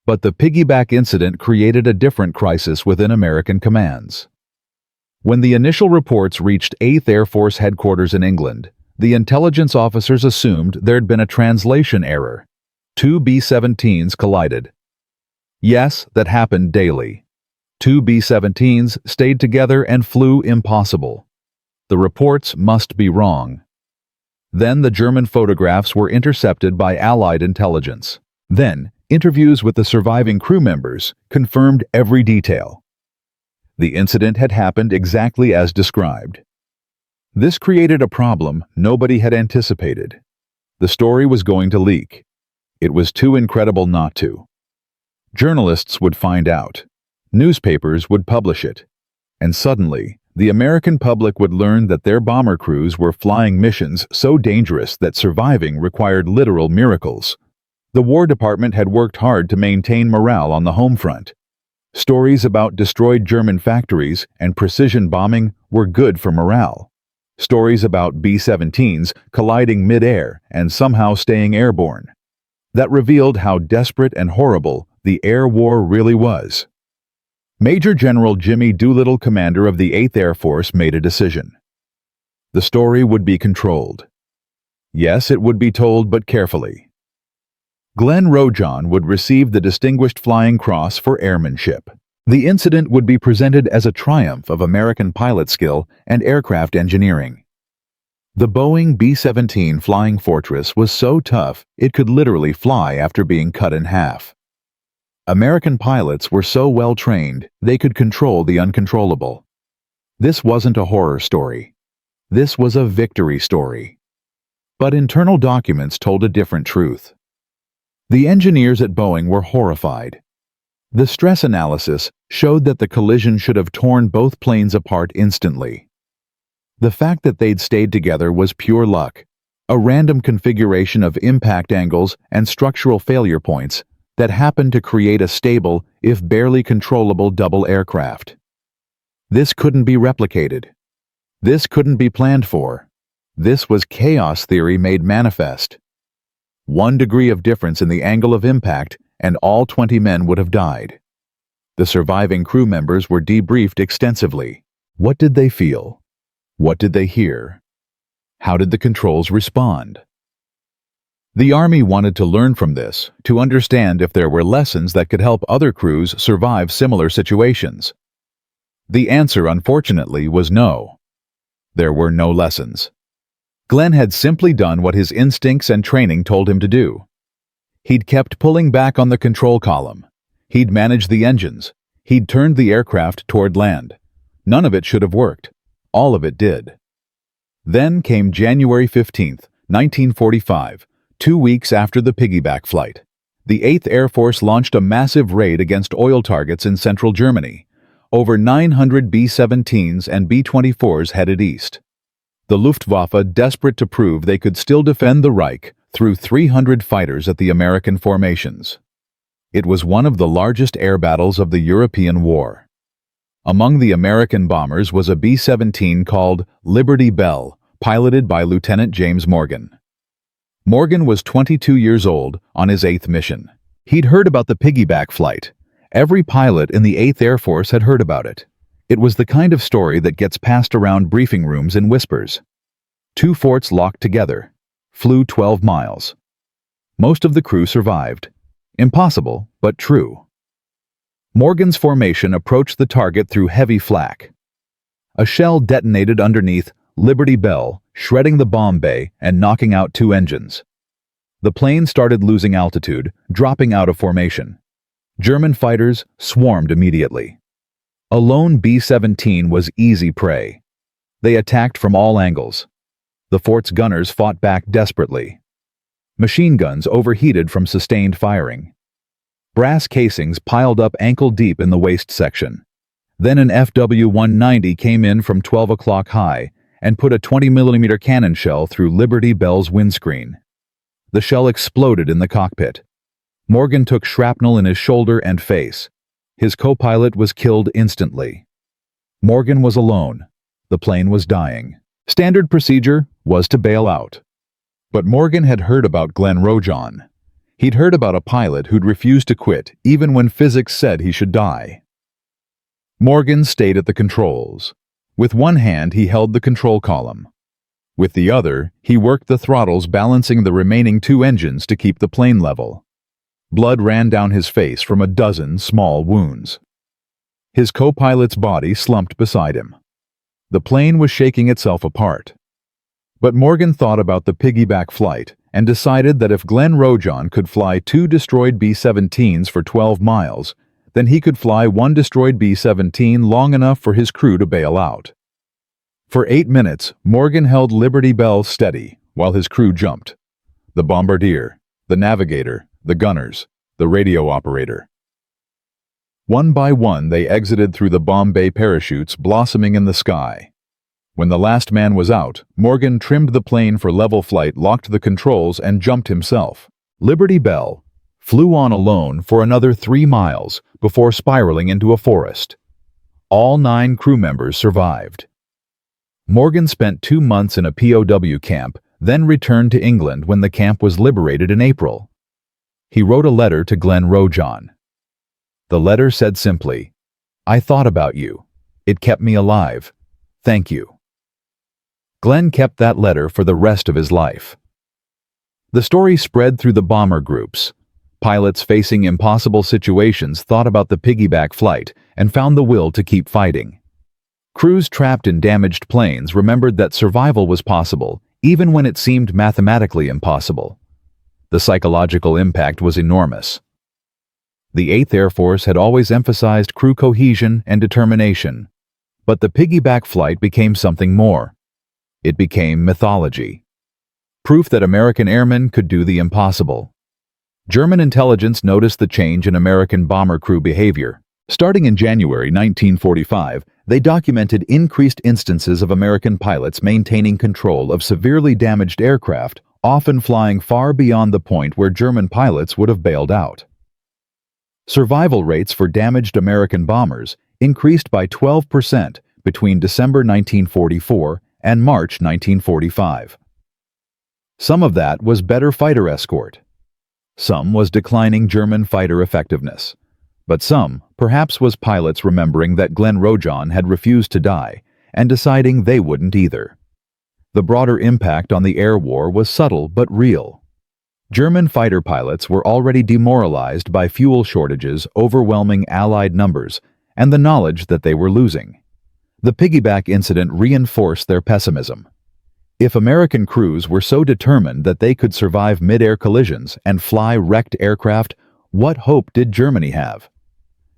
But the piggyback incident created a different crisis within American commands. When the initial reports reached 8th Air Force headquarters in England, the intelligence officers assumed there'd been a translation error. 2 B-17s collided. Yes, that happened daily. 2 B-17s stayed together and flew impossible. The reports must be wrong. Then the German photographs were intercepted by Allied intelligence. Then, interviews with the surviving crew members confirmed every detail. The incident had happened exactly as described. This created a problem nobody had anticipated. The story was going to leak. It was too incredible not to. Journalists would find out. Newspapers would publish it. And suddenly, the American public would learn that their bomber crews were flying missions so dangerous that surviving required literal miracles. The War Department had worked hard to maintain morale on the home front. Stories about destroyed German factories and precision bombing were good for morale. Stories about B-17s colliding mid-air and somehow staying airborne. That revealed how desperate and horrible the air war really was. Major General Jimmy Doolittle, commander of the 8th Air Force, made a decision. The story would be controlled. Yes, it would be told, but carefully. Glenn Rojohn would receive the Distinguished Flying Cross for airmanship. The incident would be presented as a triumph of American pilot skill and aircraft engineering. The Boeing B-17 Flying Fortress was so tough it could literally fly after being cut in half. American pilots were so well trained they could control the uncontrollable. This wasn't a horror story. This was a victory story. But internal documents told a different truth. The engineers at Boeing were horrified. The stress analysis showed that the collision should have torn both planes apart instantly. The fact that they'd stayed together was pure luck, a random configuration of impact angles and structural failure points that happened to create a stable, if barely controllable, double aircraft. This couldn't be replicated. This couldn't be planned for. This was chaos theory made manifest. 1 degree of difference in the angle of impact, and all 20 men would have died. The surviving crew members were debriefed extensively. What did they feel? What did they hear? How did the controls respond? The Army wanted to learn from this, to understand if there were lessons that could help other crews survive similar situations. The answer, unfortunately, was no. There were no lessons. Glenn had simply done what his instincts and training told him to do. He'd kept pulling back on the control column. He'd managed the engines. He'd turned the aircraft toward land. None of it should have worked. All of it did. Then came January 15th, 1945, 2 weeks after the Piggybacked flight. The 8th Air Force launched a massive raid against oil targets in central Germany. Over 900 B-17s and B-24s headed east. The Luftwaffe, desperate to prove they could still defend the Reich, threw 300 fighters at the American formations. It was one of the largest air battles of the European War. Among the American bombers was a B-17 called Liberty Bell, piloted by Lieutenant James Morgan. Morgan was 22 years old on his 8th mission. He'd heard about the Piggybacked flight. Every pilot in the 8th Air Force had heard about it. It was the kind of story that gets passed around briefing rooms in whispers. 2 forts locked together, flew 12 miles. Most of the crew survived. Impossible, but true. Morgan's formation approached the target through heavy flak. A shell detonated underneath Liberty Bell, shredding the bomb bay and knocking out 2 engines. The plane started losing altitude, dropping out of formation. German fighters swarmed immediately. A lone B-17 was easy prey. They attacked from all angles. The fort's gunners fought back desperately. Machine guns overheated from sustained firing. Brass casings piled up ankle-deep in the waist section. Then an FW-190 came in from 12 o'clock high and put a 20mm cannon shell through Liberty Bell's windscreen. The shell exploded in the cockpit. Morgan took shrapnel in his shoulder and face. His co-pilot was killed instantly. Morgan was alone. The plane was dying. Standard procedure was to bail out. But Morgan had heard about Glenn Rojohn. He'd heard about a pilot who'd refused to quit even when physics said he should die. Morgan stayed at the controls. With one hand, he held the control column. With the other, he worked the throttles, balancing the remaining 2 engines to keep the plane level. Blood ran down his face from a dozen small wounds. His co-pilot's body slumped beside him. The plane was shaking itself apart. But Morgan thought about the Piggybacked flight and decided that if Glenn Rojohn could fly 2 destroyed B-17s for 12 miles, then he could fly 1 destroyed B-17 long enough for his crew to bail out. For 8 minutes, Morgan held Liberty Bell steady while his crew jumped. The bombardier, the navigator, the gunners, the radio operator. One by one, they exited through the bomb bay parachutes blossoming in the sky. When the last man was out, Morgan trimmed the plane for level flight, locked the controls, and jumped himself. Liberty Bell flew on alone for another 3 miles before spiraling into a forest. All 9 crew members survived. Morgan spent 2 months in a POW camp, then returned to England when the camp was liberated in April. He wrote a letter to Glenn Rojohn. The letter said simply, "I thought about you. It kept me alive. Thank you." Glenn kept that letter for the rest of his life. The story spread through the bomber groups. Pilots facing impossible situations thought about the piggyback flight and found the will to keep fighting. Crews trapped in damaged planes remembered that survival was possible, even when it seemed mathematically impossible. The psychological impact was enormous. The 8th Air Force had always emphasized crew cohesion and determination, but the piggyback flight became something more. It became mythology. Proof that American airmen could do the impossible. German intelligence noticed the change in American bomber crew behavior. Starting in January 1945, they documented increased instances of American pilots maintaining control of severely damaged aircraft, often flying far beyond the point where German pilots would have bailed out. Survival rates for damaged American bombers increased by 12% between December 1944 and March 1945. Some of that was better fighter escort. Some was declining German fighter effectiveness. But some, perhaps, was pilots remembering that Glenn Rojohn had refused to die and deciding they wouldn't either. The broader impact on the air war was subtle but real. German fighter pilots were already demoralized by fuel shortages, overwhelming Allied numbers, and the knowledge that they were losing. The piggyback incident reinforced their pessimism. If American crews were so determined that they could survive mid-air collisions and fly wrecked aircraft, what hope did Germany have?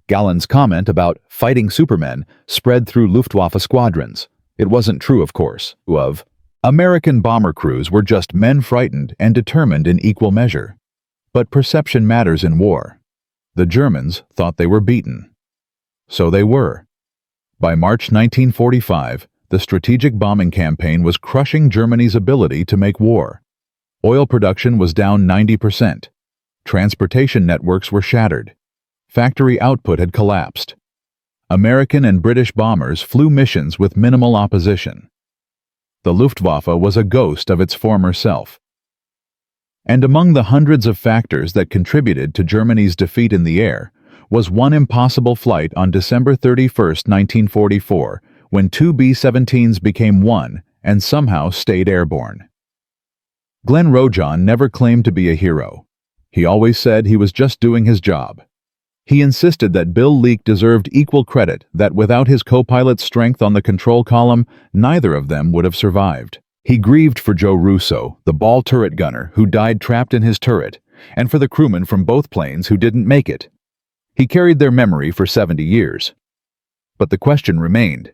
Gallen's comment about fighting supermen spread through Luftwaffe squadrons. It wasn't true, of course, of American bomber crews were just men frightened and determined in equal measure. But perception matters in war. The Germans thought they were beaten. So they were. By March 1945, the strategic bombing campaign was crushing Germany's ability to make war. Oil production was down 90%. Transportation networks were shattered. Factory output had collapsed. American and British bombers flew missions with minimal opposition. The Luftwaffe was a ghost of its former self. And among the hundreds of factors that contributed to Germany's defeat in the air was one impossible flight on December 31, 1944, when 2 B-17s became one and somehow stayed airborne. Glenn Rojohn never claimed to be a hero. He always said he was just doing his job. He insisted that Bill Leak deserved equal credit, that without his co-pilot's strength on the control column, neither of them would have survived. He grieved for Joe Russo, the ball turret gunner who died trapped in his turret, and for the crewmen from both planes who didn't make it. He carried their memory for 70 years. But the question remained,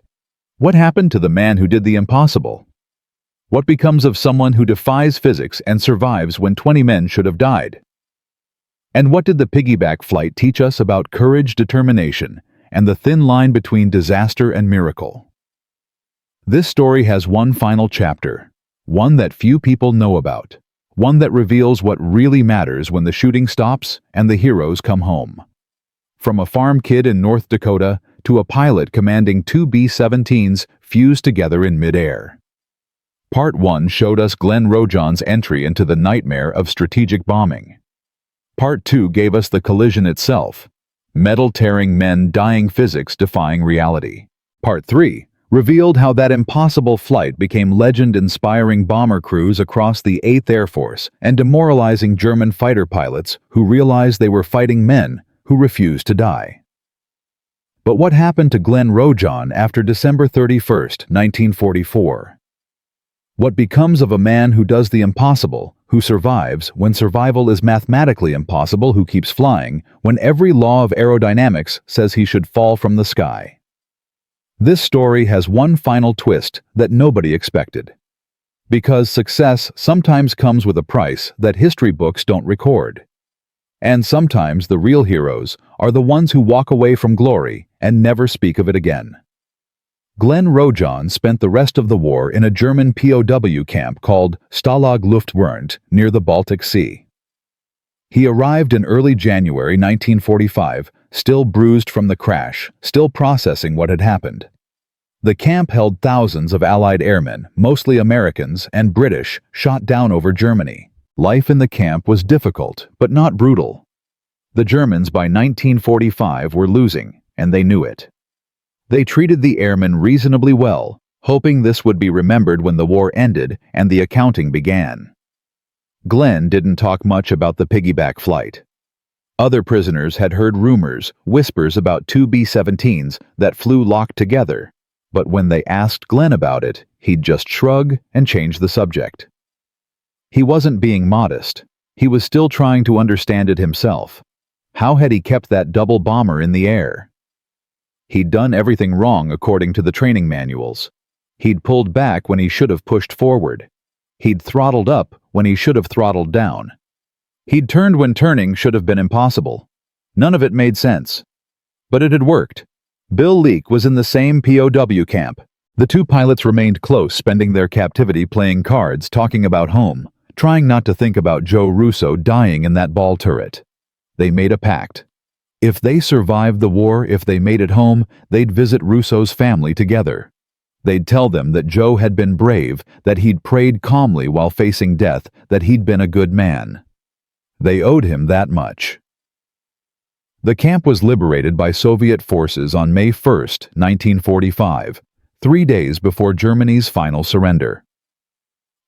what happened to the man who did the impossible? What becomes of someone who defies physics and survives when 20 men should have died? And what did the piggyback flight teach us about courage, determination, and the thin line between disaster and miracle? This story has one final chapter, one that few people know about, one that reveals what really matters when the shooting stops and the heroes come home. From a farm kid in North Dakota to a pilot commanding 2 B-17s fused together in midair. Part 1 showed us Glenn Rojohn's entry into the nightmare of strategic bombing. Part 2 gave us the collision itself, metal-tearing men dying physics defying reality. Part 3 revealed how that impossible flight became legend-inspiring bomber crews across the 8th Air Force and demoralizing German fighter pilots who realized they were fighting men who refused to die. But what happened to Glenn Rojohn after December 31, 1944? What becomes of a man who does the impossible, who survives when survival is mathematically impossible, who keeps flying when every law of aerodynamics says he should fall from the sky? This story has one final twist that nobody expected. Because success sometimes comes with a price that history books don't record. And sometimes the real heroes are the ones who walk away from glory and never speak of it again. Glenn Rojohn spent the rest of the war in a German POW camp called Stalag Luftwaffe near the Baltic Sea. He arrived in early January 1945, still bruised from the crash, still processing what had happened. The camp held thousands of Allied airmen, mostly Americans and British, shot down over Germany. Life in the camp was difficult, but not brutal. The Germans by 1945 were losing, and they knew it. They treated the airmen reasonably well, hoping this would be remembered when the war ended and the accounting began. Glenn didn't talk much about the piggyback flight. Other prisoners had heard rumors, whispers about two B-17s that flew locked together, but when they asked Glenn about it, he'd just shrug and change the subject. He wasn't being modest. He was still trying to understand it himself. How had he kept that double bomber in the air? He'd done everything wrong according to the training manuals. He'd pulled back when he should have pushed forward. He'd throttled up when he should have throttled down. He'd turned when turning should have been impossible. None of it made sense. But it had worked. Bill Leak was in the same POW camp. The two pilots remained close, spending their captivity playing cards, talking about home, trying not to think about Joe Russo dying in that ball turret. They made a pact. If they survived the war, if they made it home, they'd visit Russo's family together. They'd tell them that Joe had been brave, that he'd prayed calmly while facing death, that he'd been a good man. They owed him that much. The camp was liberated by Soviet forces on May 1, 1945, 3 days before Germany's final surrender.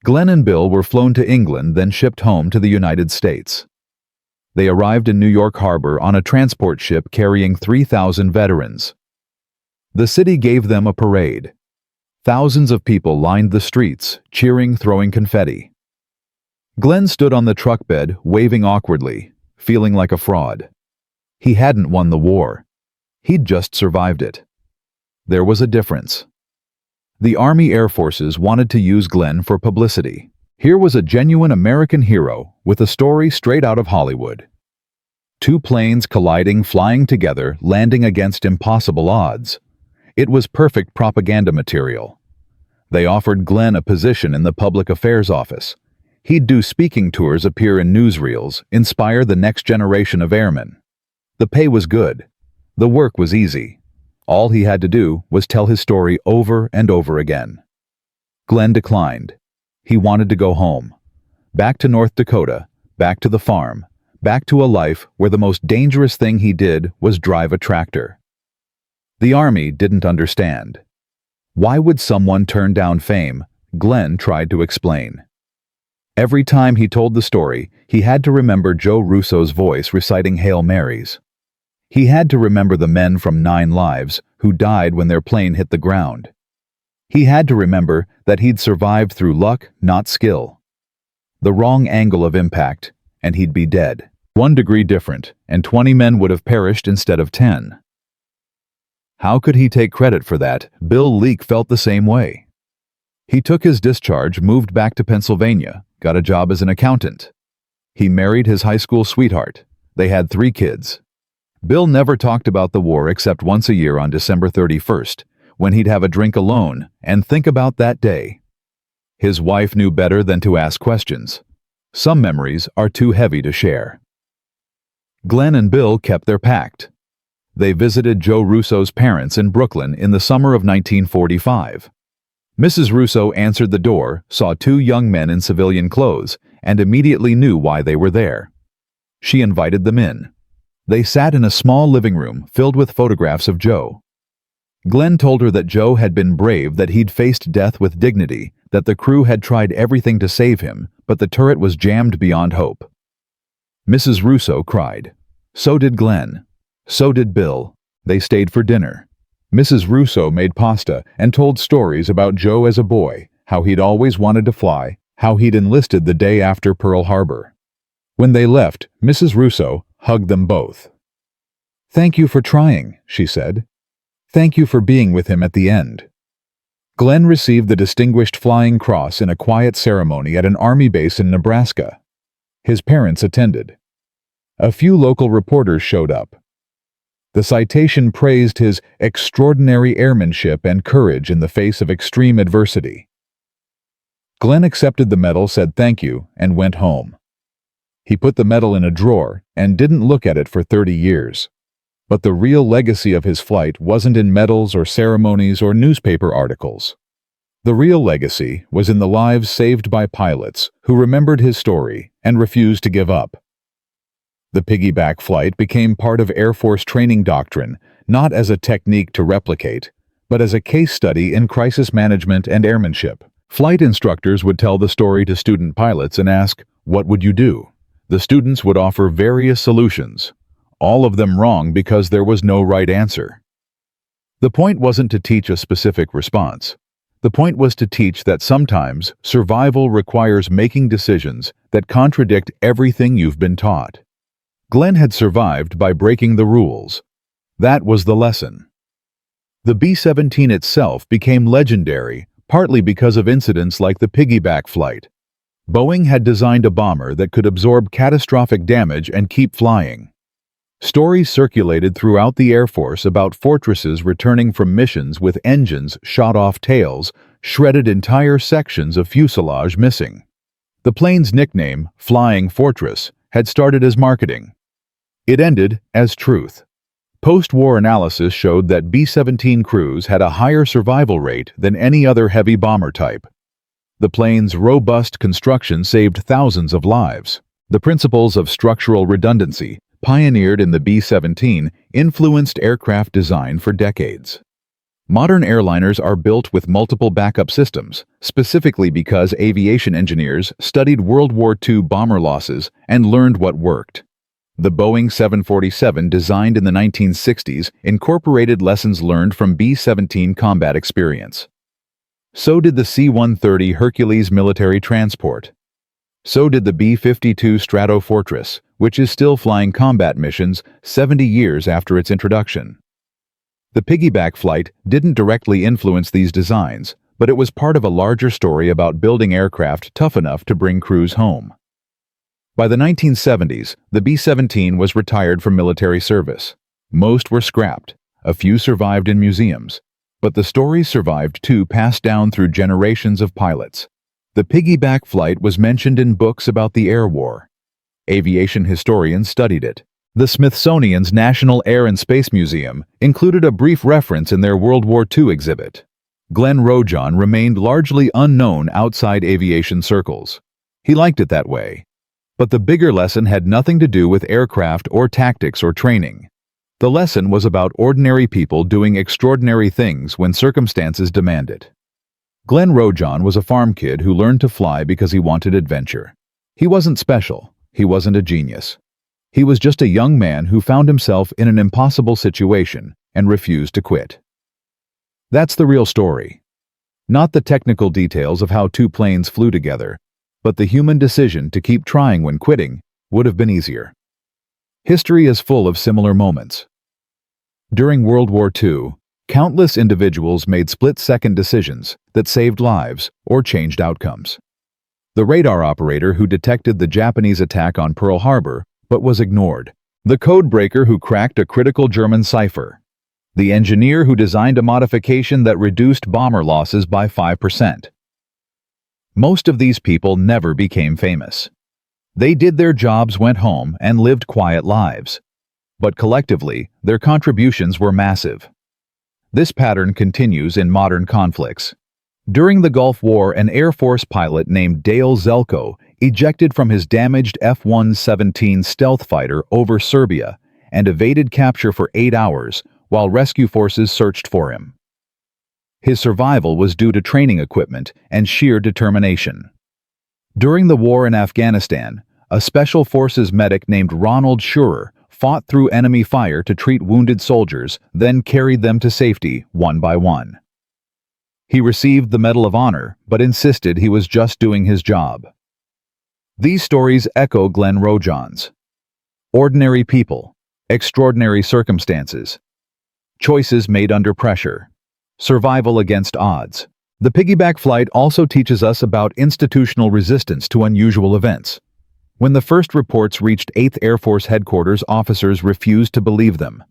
Glenn and Bill were flown to England, then shipped home to the United States. They arrived in New York Harbor on a transport ship carrying 3,000 veterans. The city gave them a parade. Thousands of people lined the streets, cheering, throwing confetti. Glenn stood on the truck bed, waving awkwardly, feeling like a fraud. He hadn't won the war. He'd just survived it. There was a difference. The Army Air Forces wanted to use Glenn for publicity. Here was a genuine American hero with a story straight out of Hollywood. Two planes colliding, flying together, landing against impossible odds. It was perfect propaganda material. They offered Glenn a position in the public affairs office. He'd do speaking tours, appear in newsreels, inspire the next generation of airmen. The pay was good. The work was easy. All he had to do was tell his story over and over again. Glenn declined. He wanted to go home. Back to North Dakota, back to the farm, back to a life where the most dangerous thing he did was drive a tractor. The Army didn't understand. Why would someone turn down fame? Glenn tried to explain. Every time he told the story, he had to remember Joe Russo's voice reciting Hail Marys. He had to remember the men from 9 Lives who died when their plane hit the ground. He had to remember that he'd survived through luck, not skill. The wrong angle of impact, and he'd be dead. 1 degree different, and 20 men would have perished instead of 10. How could he take credit for that? Bill Leak felt the same way. He took his discharge, moved back to Pennsylvania, got a job as an accountant. He married his high school sweetheart. They had 3 kids. Bill never talked about the war except once a year on December 31st, when he'd have a drink alone and think about that day. His wife knew better than to ask questions. Some memories are too heavy to share. Glenn and Bill kept their pact. They visited Joe Russo's parents in Brooklyn in the summer of 1945. Mrs. Russo answered the door, saw 2 young men in civilian clothes, and immediately knew why they were there. She invited them in. They sat in a small living room filled with photographs of Joe. Glenn told her that Joe had been brave, that he'd faced death with dignity, that the crew had tried everything to save him, but the turret was jammed beyond hope. Mrs. Russo cried. So did Glenn. So did Bill. They stayed for dinner. Mrs. Russo made pasta and told stories about Joe as a boy, how he'd always wanted to fly, how he'd enlisted the day after Pearl Harbor. When they left, Mrs. Russo hugged them both. "Thank you for trying," she said. "Thank you for being with him at the end." Glenn received the Distinguished Flying Cross in a quiet ceremony at an Army base in Nebraska. His parents attended. A few local reporters showed up. The citation praised his extraordinary airmanship and courage in the face of extreme adversity. Glenn accepted the medal, said thank you, and went home. He put the medal in a drawer and didn't look at it for 30 years. But the real legacy of his flight wasn't in medals or ceremonies or newspaper articles. The real legacy was in the lives saved by pilots who remembered his story and refused to give up. The piggyback flight became part of Air Force training doctrine, not as a technique to replicate, but as a case study in crisis management and airmanship. Flight instructors would tell the story to student pilots and ask, "What would you do?" The students would offer various solutions, all of them wrong because there was no right answer. The point wasn't to teach a specific response. The point was to teach that sometimes survival requires making decisions that contradict everything you've been taught. Glenn had survived by breaking the rules. That was the lesson. The B-17 itself became legendary, partly because of incidents like the piggyback flight. Boeing had designed a bomber that could absorb catastrophic damage and keep flying. Stories circulated throughout the Air Force about fortresses returning from missions with engines shot off tails, shredded entire sections of fuselage missing. The plane's nickname, Flying Fortress, had started as marketing. It ended as truth. Post-war analysis showed that B-17 crews had a higher survival rate than any other heavy bomber type. The plane's robust construction saved thousands of lives. The principles of structural redundancy, pioneered in the B-17, influenced aircraft design for decades. Modern airliners are built with multiple backup systems, specifically because aviation engineers studied World War II bomber losses and learned what worked. The Boeing 747, designed in the 1960s, incorporated lessons learned from B-17 combat experience. So did the C-130 Hercules military transport. So did the B-52 Stratofortress, which is still flying combat missions 70 years after its introduction. The piggyback flight didn't directly influence these designs, but it was part of a larger story about building aircraft tough enough to bring crews home. By the 1970s, the B-17 was retired from military service. Most were scrapped. A few survived in museums. But the stories survived too, passed down through generations of pilots. The piggyback flight was mentioned in books about the air war. Aviation historians studied it. The Smithsonian's National Air and Space Museum included a brief reference in their World War II exhibit. Glenn Rojohn remained largely unknown outside aviation circles. He liked it that way. But the bigger lesson had nothing to do with aircraft or tactics or training. The lesson was about ordinary people doing extraordinary things when circumstances demand it. Glenn Rojohn was a farm kid who learned to fly because he wanted adventure. He wasn't special. He wasn't a genius. He was just a young man who found himself in an impossible situation and refused to quit. That's the real story. Not the technical details of how two planes flew together, but the human decision to keep trying when quitting would have been easier. History is full of similar moments. During World War II, countless individuals made split-second decisions that saved lives or changed outcomes. The radar operator who detected the Japanese attack on Pearl Harbor but was ignored. The codebreaker who cracked a critical German cipher. The engineer who designed a modification that reduced bomber losses by 5%. Most of these people never became famous. They did their jobs, went home, and lived quiet lives. But collectively, their contributions were massive. This pattern continues in modern conflicts. During the Gulf War, an Air Force pilot named Dale Zelko ejected from his damaged F-117 stealth fighter over Serbia and evaded capture for 8 hours while rescue forces searched for him. His survival was due to training equipment and sheer determination. During the war in Afghanistan, a Special Forces medic named Ronald Schurer fought through enemy fire to treat wounded soldiers, then carried them to safety one by one. He received the Medal of Honor, but insisted he was just doing his job. These stories echo Glenn Rojohn's. Ordinary people, extraordinary circumstances, choices made under pressure, survival against odds. The piggyback flight also teaches us about institutional resistance to unusual events. When the first reports reached 8th Air Force headquarters, officers refused to believe them.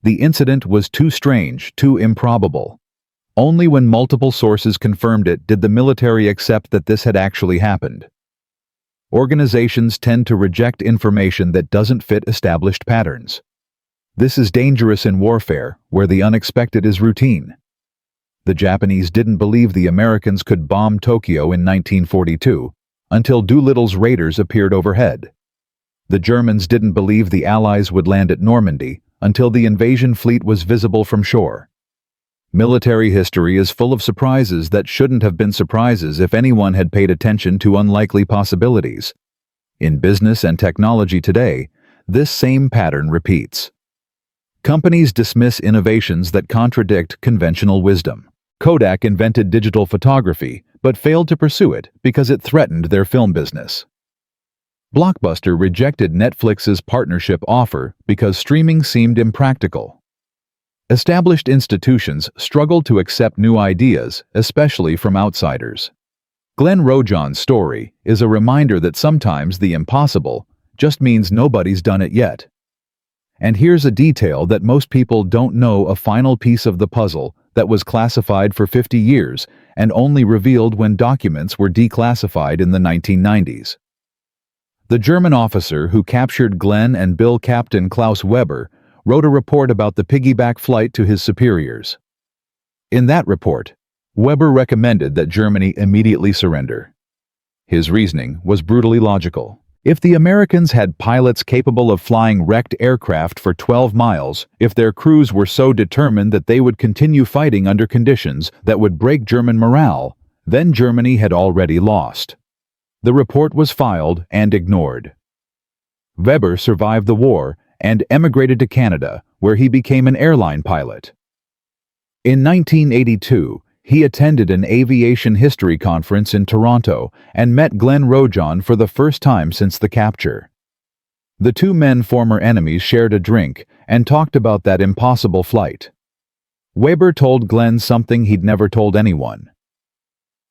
The incident was too strange, too improbable. Only when multiple sources confirmed it did the military accept that this had actually happened. Organizations tend to reject information that doesn't fit established patterns. This is dangerous in warfare, where the unexpected is routine. The Japanese didn't believe the Americans could bomb Tokyo in 1942 until Doolittle's raiders appeared overhead. The Germans didn't believe the Allies would land at Normandy until the invasion fleet was visible from shore. Military history is full of surprises that shouldn't have been surprises if anyone had paid attention to unlikely possibilities. In business and technology today, this same pattern repeats. Companies dismiss innovations that contradict conventional wisdom. Kodak invented digital photography, but failed to pursue it because it threatened their film business. Blockbuster rejected Netflix's partnership offer because streaming seemed impractical. Established institutions struggled to accept new ideas, especially from outsiders. Glenn Rojohn's story is a reminder that sometimes the impossible just means nobody's done it yet. And here's a detail that most people don't know: a final piece of the puzzle that was classified for 50 years and only revealed when documents were declassified in the 1990s. The German officer who captured Glenn and Bill, Captain Klaus Weber, wrote a report about the piggyback flight to his superiors. In that report, Weber recommended that Germany immediately surrender. His reasoning was brutally logical. If the Americans had pilots capable of flying wrecked aircraft for 12 miles, if their crews were so determined that they would continue fighting under conditions that would break German morale, then Germany had already lost. The report was filed and ignored. Weber survived the war and emigrated to Canada, where he became an airline pilot. In 1982, he attended an aviation history conference in Toronto and met Glenn Rojohn for the first time since the capture. The two men, former enemies, shared a drink and talked about that impossible flight. Weber told Glenn something he'd never told anyone.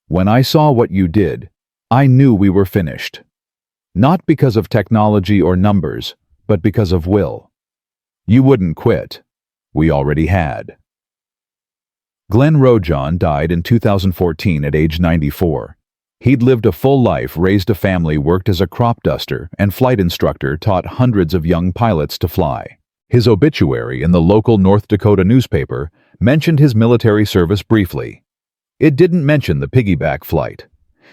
"When I saw what you did, I knew we were finished. Not because of technology or numbers, but because of will. You wouldn't quit. We already had." Glenn Rojohn died in 2014 at age 94. He'd lived a full life, raised a family, worked as a crop duster and flight instructor, taught hundreds of young pilots to fly. His obituary in the local North Dakota newspaper mentioned his military service briefly. It didn't mention the piggyback flight.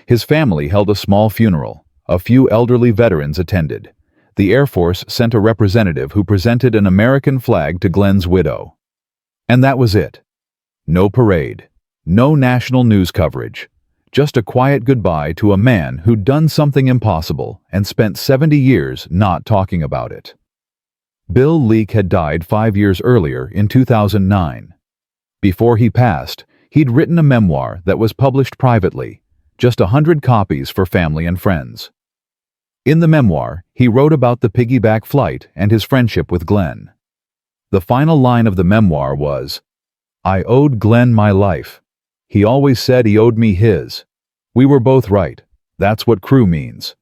His family held a small funeral. A few elderly veterans attended. The Air Force sent a representative who presented an American flag to Glenn's widow. And that was it. No parade, no national news coverage, just a quiet goodbye to a man who'd done something impossible and spent 70 years not talking about it. Bill Leak had died 5 years earlier in 2009. Before he passed, he'd written a memoir that was published privately, just 100 copies for family and friends. In the memoir, he wrote about the piggyback flight and his friendship with Glenn. The final line of the memoir was, "I owed Glenn my life. He always said he owed me his. We were both right. That's what crew means."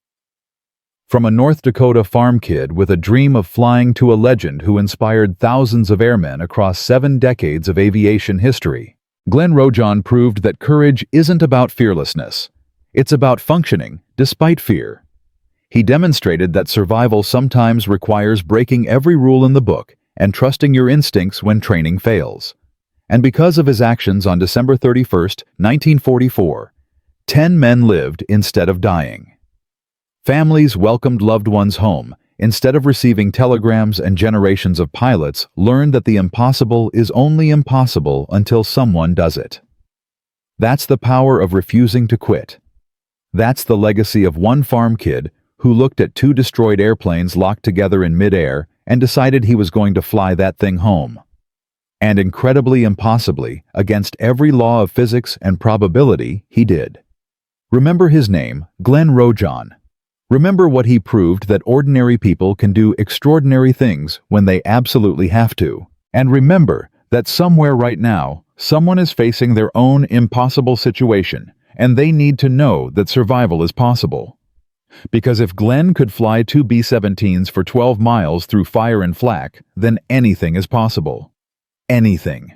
From a North Dakota farm kid with a dream of flying to a legend who inspired thousands of airmen across 7 decades of aviation history, Glenn Rojohn proved that courage isn't about fearlessness. It's about functioning despite fear. He demonstrated that survival sometimes requires breaking every rule in the book and trusting your instincts when training fails. And because of his actions on December 31st, 1944, 10 men lived instead of dying. Families welcomed loved ones home instead of receiving telegrams, and generations of pilots learned that the impossible is only impossible until someone does it. That's the power of refusing to quit. That's the legacy of one farm kid who looked at 2 destroyed airplanes locked together in midair and decided he was going to fly that thing home. And incredibly impossibly, against every law of physics and probability, he did. Remember his name, Glenn Rojohn. Remember what he proved: that ordinary people can do extraordinary things when they absolutely have to. And remember that somewhere right now, someone is facing their own impossible situation, and they need to know that survival is possible. Because if Glenn could fly 2 B-17s for 12 miles through fire and flak, then anything is possible. Anything.